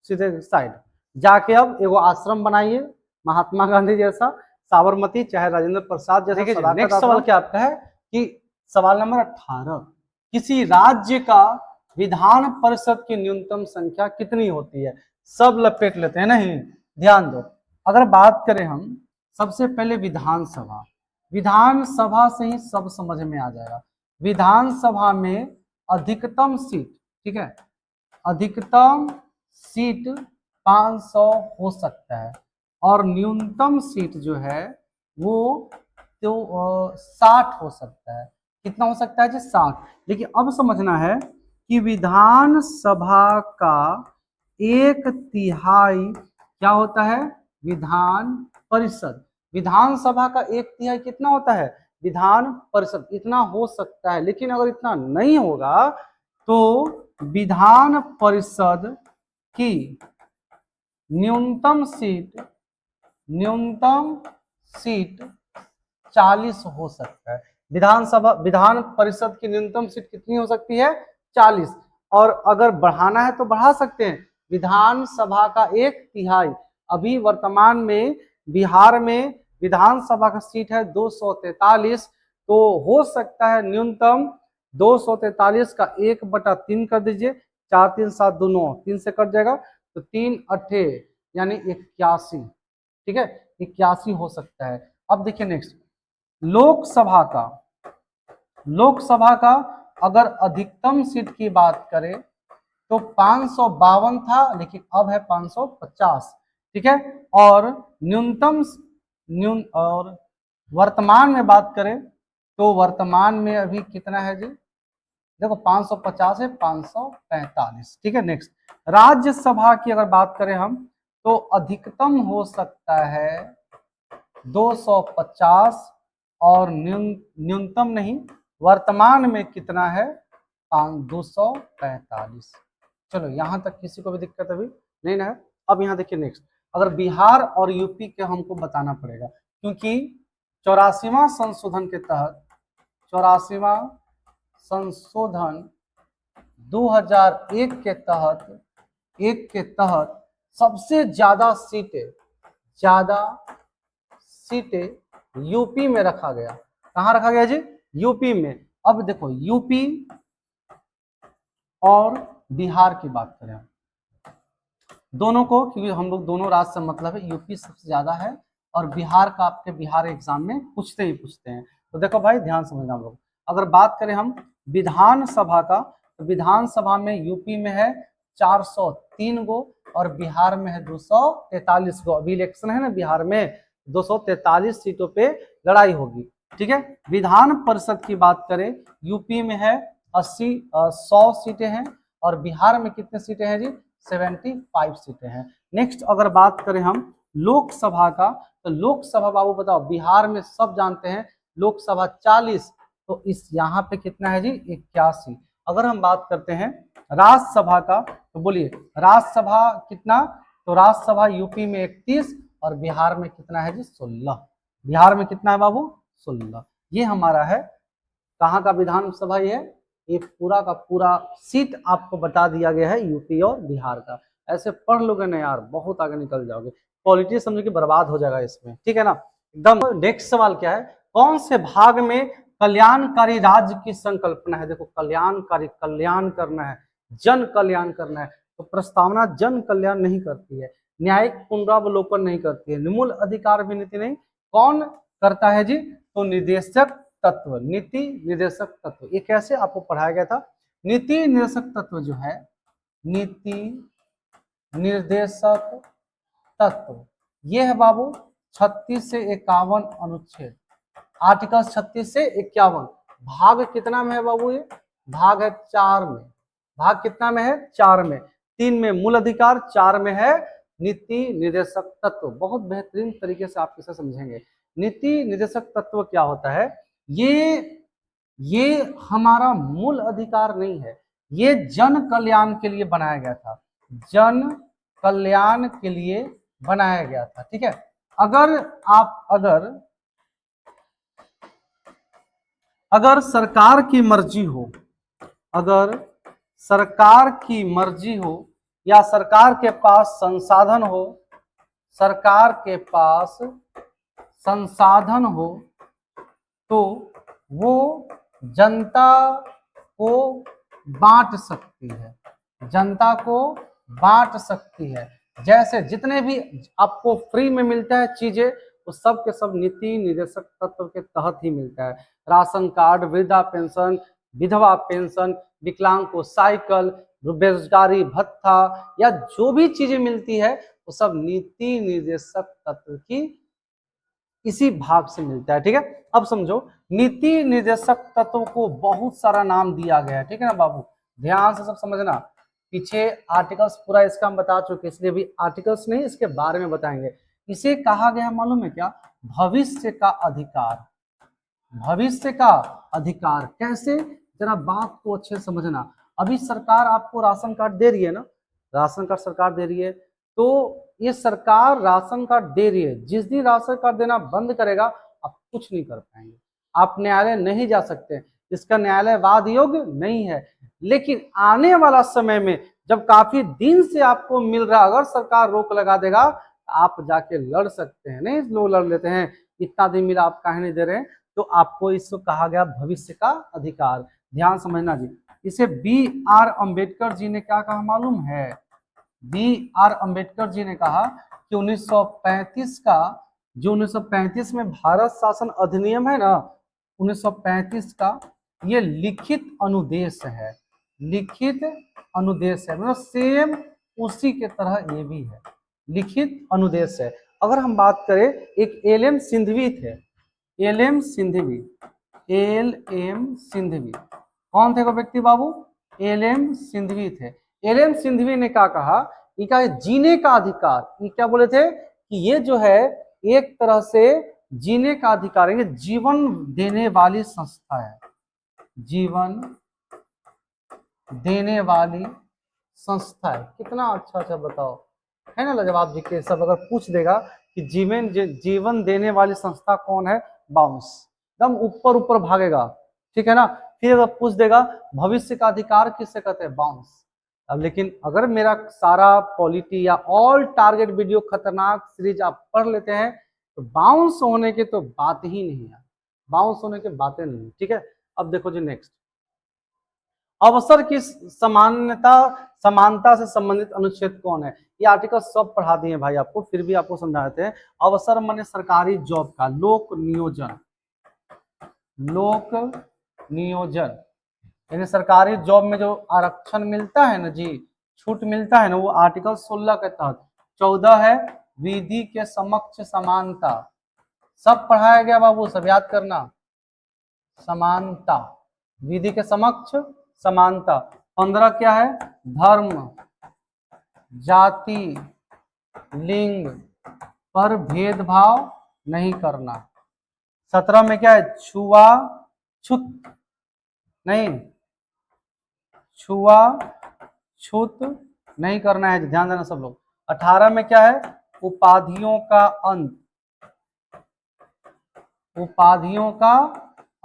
सीधे साइड जाके अब एगो आश्रम बनाइए महात्मा गांधी जैसा, साबरमती चाहे राजेंद्र प्रसाद जैसा। नेक्स्ट सवाल क्या आपका है कि सवाल नंबर 18, किसी राज्य का विधान परिषद की न्यूनतम संख्या कितनी होती है, सब लपेट लेते हैं, नहीं ध्यान दो। अगर बात करें हम सबसे पहले विधानसभा, विधानसभा से ही सब समझ में आ जाएगा। विधानसभा में अधिकतम सीट, ठीक है, अधिकतम सीट 500 हो सकता है और न्यूनतम सीट जो है वो तो 60 हो सकता है। कितना हो सकता है जी, 60। लेकिन अब समझना है कि विधानसभा का 1/3 क्या होता है, विधान परिषद। विधानसभा का 1/3 कितना होता है, विधान परिषद, इतना हो सकता है। लेकिन अगर इतना नहीं होगा तो विधान परिषद की न्यूनतम सीट 40 हो सकता है। विधान परिषद की न्यूनतम सीट कितनी हो सकती है, 40। और अगर बढ़ाना है तो बढ़ा सकते हैं, विधानसभा का 1/3। अभी वर्तमान में बिहार में विधानसभा का सीट है 243, तो हो सकता है न्यूनतम 243 का 1/3 कर दीजिए, 4 3 7 2 9, 3 से कट जाएगा तो 3 8 यानी 81, ठीक है, 81 हो सकता है। अब देखिए नेक्स्ट, लोकसभा का अगर अधिकतम सीट की बात करें तो 552 था, लेकिन अब है 550, ठीक है। और और वर्तमान में बात करें तो वर्तमान में अभी कितना है जी, देखो 550 है, 545, ठीक है। नेक्स्ट, राज्यसभा की अगर बात करें हम तो अधिकतम हो सकता है 250 और न्यूनतम नहीं, वर्तमान में कितना है 245। चलो यहां तक किसी को भी दिक्कत अभी नहीं ना है। अब यहाँ देखिए नेक्स्ट, अगर बिहार और यूपी के हमको बताना पड़ेगा, क्योंकि 84वां संशोधन के तहत 84वां संशोधन 2001 के तहत 1 के तहत सबसे ज्यादा सीटें यूपी में रखा गया। कहां रखा गया जी? यूपी में। अब देखो यूपी और बिहार की बात करें दोनों को, क्योंकि हम लोग दोनों राज्य से मतलब है, यूपी सबसे ज्यादा है और बिहार का आपके बिहार एग्जाम में पूछते हैं। तो देखो भाई ध्यान समझना हम लोग, अगर बात करें हम विधानसभा का, तो विधानसभा में यूपी में है 403 गो और बिहार में है 243 गो। अभी इलेक्शन है ना बिहार में, 243 सीटों पे लड़ाई होगी। ठीक है, विधान परिषद की बात करें, यूपी में है 100 सीटें हैं और बिहार में कितने सीटें हैं जी? 75 सीटें हैं। नेक्स्ट अगर बात करें हम लोकसभा का, तो लोकसभा बाबू बताओ, बिहार में सब जानते हैं लोकसभा 40, तो इस यहाँ पे कितना है जी? 81। अगर हम बात करते हैं राज्यसभा का, तो बोलिए राज्यसभा कितना? तो राज्यसभा यूपी में 31 और बिहार में कितना है जी? 16। बिहार में कितना है बाबू? 16। ये हमारा है कहाँ का विधानसभा? ये पूरा का पूरा सीट आपको बता दिया गया है यूपी और बिहार का। ऐसे पढ़ लोगे ना यार, बहुत आगे निकल जाओगे। पॉलिटी समझो कि बर्बाद हो जाएगा इसमें, ठीक है ना एकदम। नेक्स्ट सवाल क्या है? कौन से भाग में कल्याणकारी राज्य की संकल्पना है? देखो कल्याणकारी, कल्याण करना है, जन कल्याण करना है, तो प्रस्तावना जन कल्याण नहीं करती है, न्यायिक पुनरावलोकन नहीं करती है, मूल अधिकार विनीति नहीं, कौन करता है जी? तो निदेशक तत्व, नीति निर्देशक तत्व। ये कैसे आपको पढ़ाया गया था? नीति निर्देशक तत्व जो है, नीति निर्देशक तत्व, ये है बाबू 36 से 51 अनुच्छेद, आर्टिकल 36 से 51। भाग कितना में है बाबू? ये भाग है 4 में। भाग कितना में है? 4 में। 3 में मूल अधिकार, 4 में है नीति निर्देशक तत्व। बहुत बेहतरीन तरीके से आप इसे समझेंगे। नीति निर्देशक तत्व क्या होता है? ये हमारा मूल अधिकार नहीं है, ये जन कल्याण के लिए बनाया गया था, जन कल्याण के लिए बनाया गया था। ठीक है, अगर सरकार की मर्जी हो, अगर सरकार की मर्जी हो या सरकार के पास संसाधन हो, सरकार के पास संसाधन हो, तो वो जनता को बांट सकती है, जनता को बांट सकती है। जैसे जितने भी आपको फ्री में मिलता है चीजें, वो सब के सब नीति निर्देशक तत्व के तहत ही मिलता है। राशन कार्ड, वृद्धा पेंशन, विधवा पेंशन, विकलांग को साइकिल, बेरोजगारी भत्ता, या जो भी चीजें मिलती है वो सब नीति निर्देशक तत्व की इसी भाग से मिलता है। ठीक है, अब समझो नीति निर्देशक तत्व को बहुत सारा नाम दिया गया है। ठीक है ना बाबू, ध्यान से सब समझना। पीछे आर्टिकल्स पूरा इसका हम बता चुके, इसलिए भी आर्टिकल्स नहीं, इसके बारे में बताएंगे। इसे कहा गया मालूम है क्या? भविष्य का अधिकार। भविष्य का अधिकार कैसे? जरा बात को अच्छे से समझना। अभी सरकार आपको राशन कार्ड दे रही है ना, राशन कार्ड सरकार दे रही है, तो ये सरकार राशन कार्ड दे रही है, जिस दिन राशन कार्ड देना बंद करेगा आप कुछ नहीं कर पाएंगे, आप न्यायालय नहीं जा सकते, इसका न्यायालय वाद योग्य नहीं है। लेकिन आने वाला समय में जब काफी दिन से आपको मिल रहा, अगर सरकार रोक लगा देगा, आप जाके लड़ सकते हैं। नहीं, लोग लड़ लेते हैं, इतना दिन मिला आप काहे नहीं दे रहे हैं, तो आपको इसको कहा गया भविष्य का अधिकार। ध्यान समझना जी। इसे B.R. अम्बेडकर जी ने क्या कहा मालूम है? B.R. अम्बेडकर जी ने कहा कि 1935 का, जो 1935 में भारत शासन अधिनियम है ना, 1935 का ये लिखित अनुदेश है, लिखित अनुदेश है, मतलब सेम उसी के तरह ये भी है, लिखित अनुदेश है। अगर हम बात करें, एक L.M. सिंघवी थे, L.M. सिंघवी, L.M. सिंघवी कौन थे वो व्यक्ति बाबू? L.M. सिंघवी थे। L.M. सिंघवी ने क्या कहा? ये कहा जीने का अधिकार। ये क्या बोले थे कि ये जो है एक तरह से जीने का अधिकार है, ये जीवन देने वाली संस्था है, जीवन देने वाली संस्था है। कितना अच्छा बताओ, है ना लाजवाब जी के सब। अगर पूछ देगा कि जीवन देने वाली संस्था कौन है, बाउंस, एकदम ऊपर ऊपर भागेगा। ठीक है ना। फिर अगर पूछ देगा भविष्य का अधिकार किससे कहते हैं, बाउंस। अब लेकिन अगर मेरा सारा पॉलिटी या ऑल टारगेट वीडियो खतरनाक सीरीज आप पढ़ लेते हैं तो बाउंस होने की तो बात ही नहीं है, बाउंस होने की बातें नहीं। ठीक है, अब देखो जी नेक्स्ट, अवसर की समानता से संबंधित अनुच्छेद कौन है? ये आर्टिकल सब पढ़ा दिए भाई आपको, फिर भी आपको समझा देते हैं। अवसर माने सरकारी जॉब का, लोक नियोजन, लोक नियोजन यानी सरकारी जॉब में जो आरक्षण मिलता है ना जी, छूट मिलता है ना, वो आर्टिकल 16 के तहत। 14 है विधि के समक्ष समानता, सब पढ़ाया गया बाबू, सब याद करना, समानता, विधि के समक्ष समानता। 15 क्या है? धर्म, जाति, लिंग पर भेदभाव नहीं करना। 17 में क्या है? छुआछूत नहीं, छुआछूत नहीं करना है, ध्यान देना सब लोग। 18 में क्या है? उपाधियों का अंत, उपाधियों का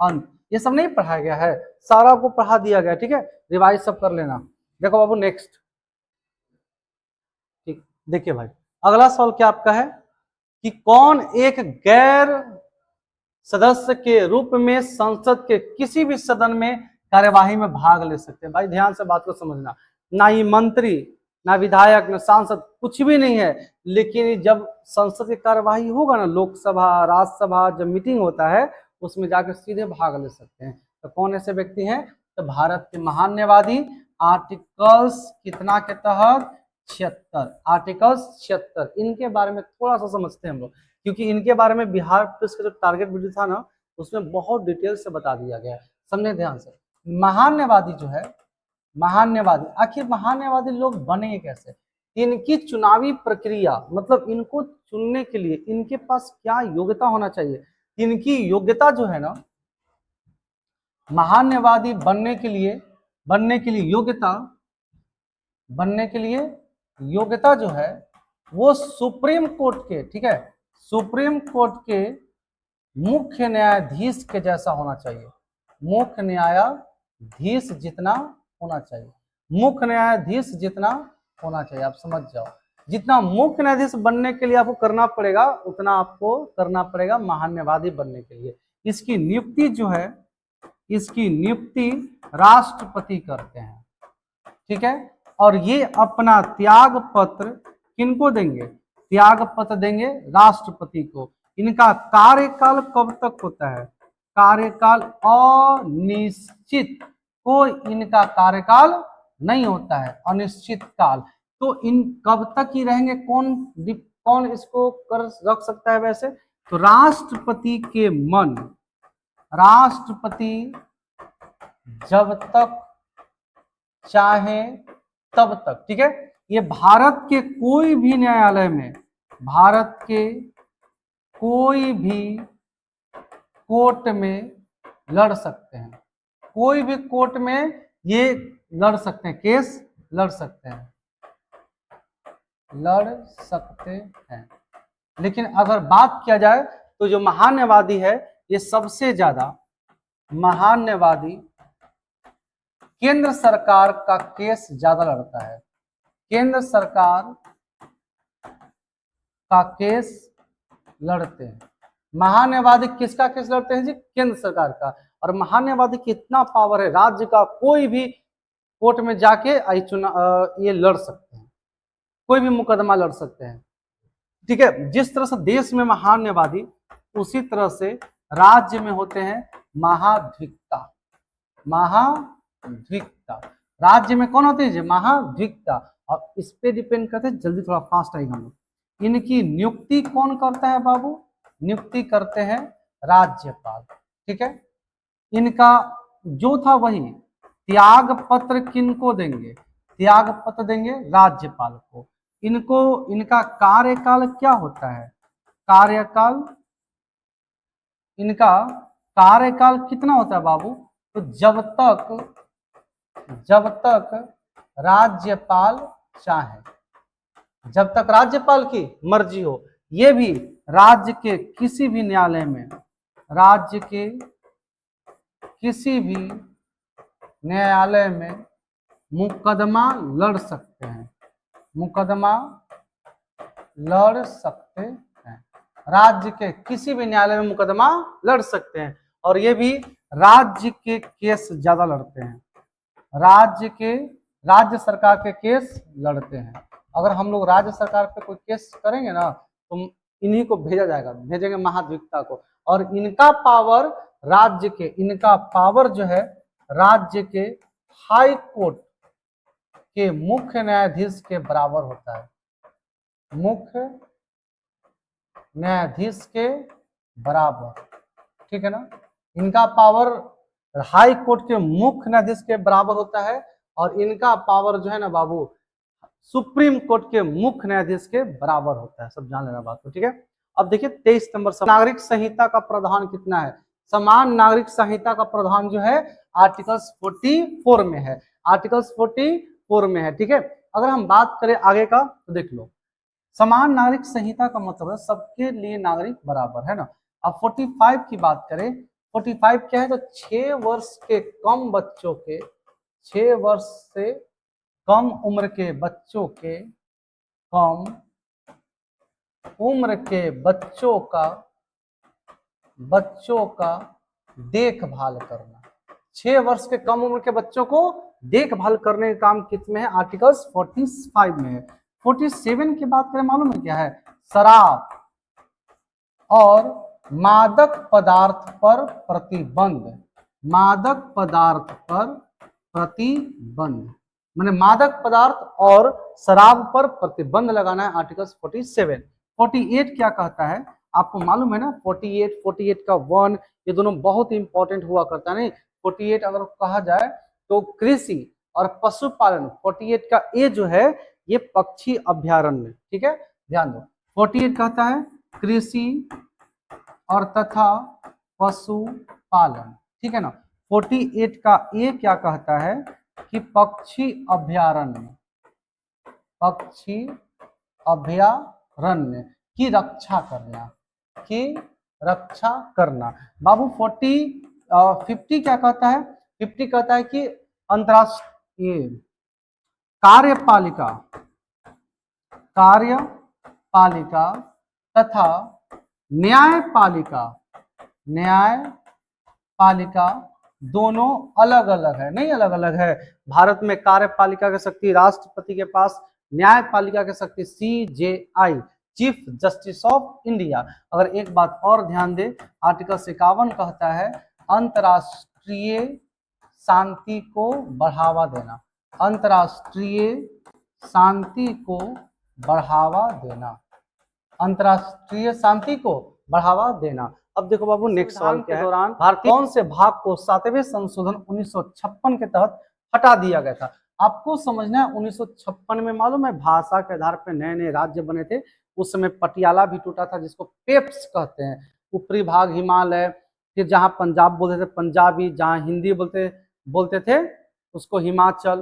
अंत। ये सब नहीं पढ़ाया गया है, सारा आपको पढ़ा दिया गया। ठीक है, रिवाइज सब कर लेना। देखो बाबू नेक्स्ट, ठीक, देखिए भाई अगला सवाल क्या आपका है कि कौन एक गैर सदस्य के रूप में संसद के किसी भी सदन में कार्यवाही में भाग ले सकते हैं? भाई ध्यान से बात को समझना, ना ही मंत्री, ना विधायक, ना सांसद, कुछ भी नहीं है। लेकिन जब संसद की कार्यवाही होगा ना, लोकसभा, राज्यसभा, जब मीटिंग होता है उसमें जाकर सीधे भाग ले सकते हैं। तो कौन ऐसे व्यक्ति हैं? तो भारत के महान न्यायवादी, आर्टिकल्स कितना के तहत? 76, आर्टिकल्स 76। इनके बारे में थोड़ा सा समझते हैं हम लोग, क्योंकि इनके बारे में बिहार पुलिस का जो टारगेट वीडियो था ना, उसमें बहुत डिटेल से बता दिया गया है। समझे ध्यान से। महान न्यायवादी जो है, महान न्यायवादी, आखिर महान न्यायवादी लोग बने कैसे? इनकी चुनावी प्रक्रिया, मतलब इनको चुनने के लिए इनके पास क्या योग्यता होना चाहिए? इनकी योग्यता जो है ना, महान न्यायवादी बनने के लिए योग्यता, बनने के लिए योग्यता जो है वो सुप्रीम कोर्ट के, ठीक है, सुप्रीम कोर्ट के मुख्य न्यायाधीश के जैसा होना चाहिए, मुख्य न्यायाधीश जितना होना चाहिए, मुख्य न्यायाधीश जितना होना चाहिए। आप समझ जाओ, जितना मुख्य न्यायाधीश बनने के लिए आपको करना पड़ेगा उतना आपको करना पड़ेगा महान न्यायवादी बनने के लिए। इसकी नियुक्ति जो है, इसकी नियुक्ति राष्ट्रपति करते हैं। ठीक है, और ये अपना त्याग पत्र किनको देंगे? त्याग पत्र देंगे राष्ट्रपति को। इनका कार्यकाल कब तक होता है? कार्यकाल अनिश्चित, कोई इनका कार्यकाल नहीं होता है, अनिश्चित काल। तो इन कब तक ही रहेंगे? कौन इसको कर रख सकता है वैसे? तो राष्ट्रपति के मन, राष्ट्रपति जब तक चाहे तब तक। ठीक है, ये भारत के कोई भी न्यायालय में, भारत के कोई भी कोर्ट में लड़ सकते हैं, कोई भी कोर्ट में ये लड़ सकते हैं, केस लड़ सकते हैं, लड़ सकते हैं। लेकिन अगर बात किया जाए तो जो महान न्यायवादी है, ये सबसे ज्यादा महान न्यायवादी केंद्र सरकार का केस ज्यादा लड़ता है, केंद्र सरकार का केस लड़ते हैं। महान न्यायवादी किसका केस लड़ते हैं जी? केंद्र सरकार का। और महान न्यायवादी की इतना पावर है, राज्य का कोई भी कोर्ट में जाके ये लड़ सकते हैं, कोई भी मुकदमा लड़ सकते हैं। ठीक है, जिस तरह से देश में महान न्यायवादी, उसी तरह से राज्य में होते हैं महाधिवक्ता, महाधिवक्ता। राज्य में कौन होते हैं जी? महाधिवक्ता। और इस पे डिपेंड करते हैं, जल्दी थोड़ा फास्ट आएगा हम लोग। इनकी नियुक्ति कौन करता है बाबू? नियुक्ति करते हैं राज्यपाल। ठीक है, इनका जो था वही, त्याग पत्र किनको देंगे? त्याग पत्र देंगे राज्यपाल को। इनका कार्यकाल क्या होता है? कार्यकाल, इनका कार्यकाल कितना होता है बाबू? तो जब तक राज्यपाल चाहे, जब तक राज्यपाल की मर्जी हो। ये भी राज्य के किसी भी न्यायालय में, राज्य के किसी भी न्यायालय में मुकदमा लड़ सकते हैं, मुकदमा लड़ सकते हैं, राज्य के किसी भी न्यायालय में मुकदमा लड़ सकते हैं। और ये भी राज्य के केस ज्यादा लड़ते हैं, राज्य सरकार के केस लड़ते हैं। अगर हम लोग राज्य सरकार पे कोई केस करेंगे ना तो इन्हीं को भेजा जाएगा, भेजेंगे महाधिवक्ता को। और इनका पावर जो है राज्य के हाई कोर्ट के मुख्य न्यायाधीश के बराबर होता है, मुख्य न्यायाधीश के बराबर, ठीक है ना। इनका पावर हाई कोर्ट के मुख्य न्यायाधीश के बराबर होता है और इनका पावर जो है ना बाबू सुप्रीम कोर्ट के मुख्य न्यायाधीश के बराबर होता है। सब जान लेना बात को, ठीक है। अब देखिए 23 नंबर, नागरिक संहिता का प्रावधान कितना है? समान नागरिक संहिता का प्रावधान जो है आर्टिकल्स 44 में है, आर्टिकल्स 44 में है, ठीक है। अगर हम बात करें आगे का तो देख लो, समान नागरिक संहिता का मतलब है सबके लिए नागरिक बराबर, है ना। अब 45 की बात करें, 45 क्या है? तो 6 वर्ष के कम बच्चों के, 6 वर्ष से कम उम्र के बच्चों के, कम उम्र के बच्चों का देखभाल करना। 6 वर्ष के कम उम्र के बच्चों को देखभाल करने का काम किस में है? आर्टिकल्स 45 में है। 47 की बात करें, मालूम है क्या है? शराब और मादक पदार्थ पर प्रतिबंध, मादक पदार्थ पर प्रतिबंध, माने मादक पदार्थ और शराब पर प्रतिबंध लगाना है, आर्टिकल्स 47। 48 क्या कहता है आपको मालूम है ना? 48 का 1 ये दोनों बहुत इंपॉर्टेंट हुआ करता है। नहीं, 48 अगर कहा जाए तो कृषि और पशुपालन, 48 का ए जो है ये पक्षी अभ्यारण्य, ठीक है, ध्यान दो। 48 कहता है कृषि और तथा पशुपालन, ठीक है ना। 48 का ए क्या कहता है कि पक्षी अभ्यारण्य, पक्षी अभ्यारण्य की रक्षा करना, की रक्षा करना। बाबू 50 क्या कहता है? 50 कहता है कि अंतरराष्ट्रीय कार्यपालिका, कार्यपालिका तथा न्यायपालिका, न्यायपालिका दोनों अलग अलग है, नहीं अलग अलग है। भारत में कार्यपालिका की शक्ति राष्ट्रपति के पास, न्यायपालिका की शक्ति CJI, chief justice of India. अगर एक बात और ध्यान दे, आर्टिकल 51 कहता है अंतरराष्ट्रीय शांति को बढ़ावा देना, अंतरराष्ट्रीय शांति को बढ़ावा देना, अंतरराष्ट्रीय शांति को बढ़ावा देना। अब देखो बाबू नेक्स्ट सवाल के दौरान भारतीय कौन से भाग को 7वें संशोधन 1956 के तहत हटा दिया गया था? आपको समझना है 1956 में मालूम है भाषा के आधार पर नए नए राज्य बने थे। उस समय पटियाला भी टूटा था जिसको पेप्स कहते हैं, ऊपरी भाग हिमालय, फिर जहाँ पंजाब बोलते थे पंजाबी, जहाँ हिंदी बोलते थे उसको हिमाचल,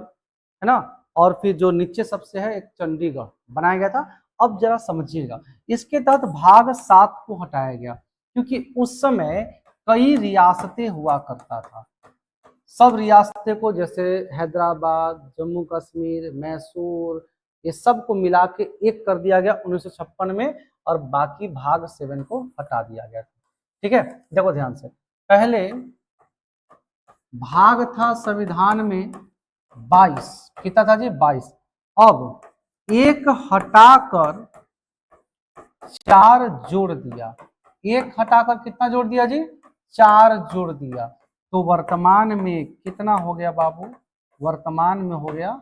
है ना। और फिर जो नीचे सबसे है एक चंडीगढ़ बनाया गया था। अब जरा समझिएगा, इसके तहत भाग 7 को हटाया गया क्योंकि उस समय कई रियासतें हुआ करता था। सब रियासतें को जैसे हैदराबाद, जम्मू कश्मीर, मैसूर, ये सब को मिला के एक कर दिया गया 1956 में और बाकी भाग 7 को हटा दिया गया। ठीक है, देखो ध्यान से, पहले भाग था संविधान में 22, कितना था जी? 22। अब एक हटाकर 4 जोड़ दिया, एक हटाकर कितना जोड़ दिया जी? 4 जोड़ दिया। तो वर्तमान में कितना हो गया बाबू? वर्तमान में हो गया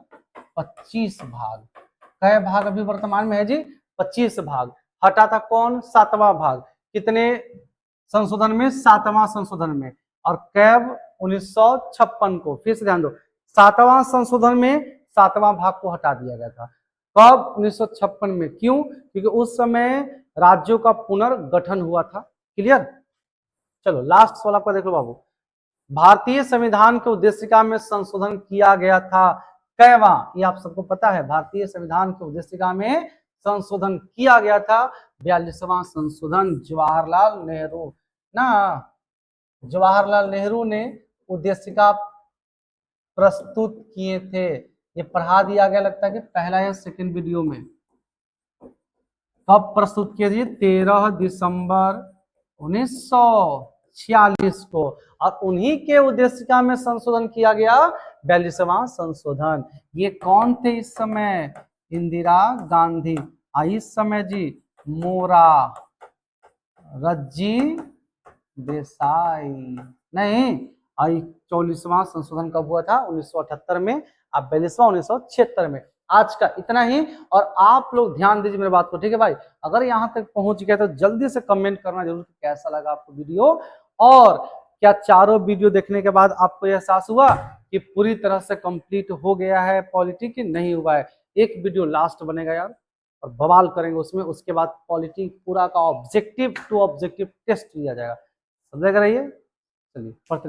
25 भाग। कई भाग अभी वर्तमान में है जी? 25 भाग। हटा था कौन? 7वां भाग। कितने संशोधन में? 7वां संशोधन में। और कैब 1956 को, फिर से ध्यान दो, 7वां संशोधन में 7वां भाग को हटा दिया गया था। कब? 1956 में। क्यों? क्योंकि उस समय राज्यों का पुनर्गठन हुआ था। क्लियर? चलो लास्ट सवाल आपका देख लो बाबू। भारतीय संविधान के उद्देशिका में संशोधन किया गया था कैवा? ये आप सबको पता है, भारतीय संविधान के उद्देशिका में संशोधन किया गया था 42वां संशोधन। जवाहरलाल नेहरू ना, जवाहरलाल नेहरू ने उद्देशिका प्रस्तुत किए थे। ये पढ़ा दिया गया, लगता है कि पहला या सेकंड वीडियो में। कब प्रस्तुत किया जी? 13 दिसंबर 1946 को। और उन्हीं के उद्देशिका में संशोधन किया गया, 42वां संशोधन। ये कौन थे इस समय? इंदिरा गांधी। इस समय जी मोरारजी देसाई। नहीं, 44वां संशोधन कब हुआ था? 1978 में। अब 42वां 1976 में। आज का इतना ही। और आप लोग ध्यान दीजिए मेरी बात को, ठीक है भाई? अगर यहाँ तक पहुंच गया तो जल्दी से कमेंट करना जरूर कैसा लगा आपको वीडियो, और क्या चारों वीडियो देखने के बाद आपको एहसास हुआ कि पूरी तरह से कंप्लीट हो गया है पॉलिटी की नहीं हुआ है? एक वीडियो लास्ट बनेगा यार, और बवाल करेंगे उसमें। उसके बाद पॉलिटी पूरा का ऑब्जेक्टिव टू ऑब्जेक्टिव टेस्ट लिया जाएगा। समझ रहिए, चलिए पढ़ते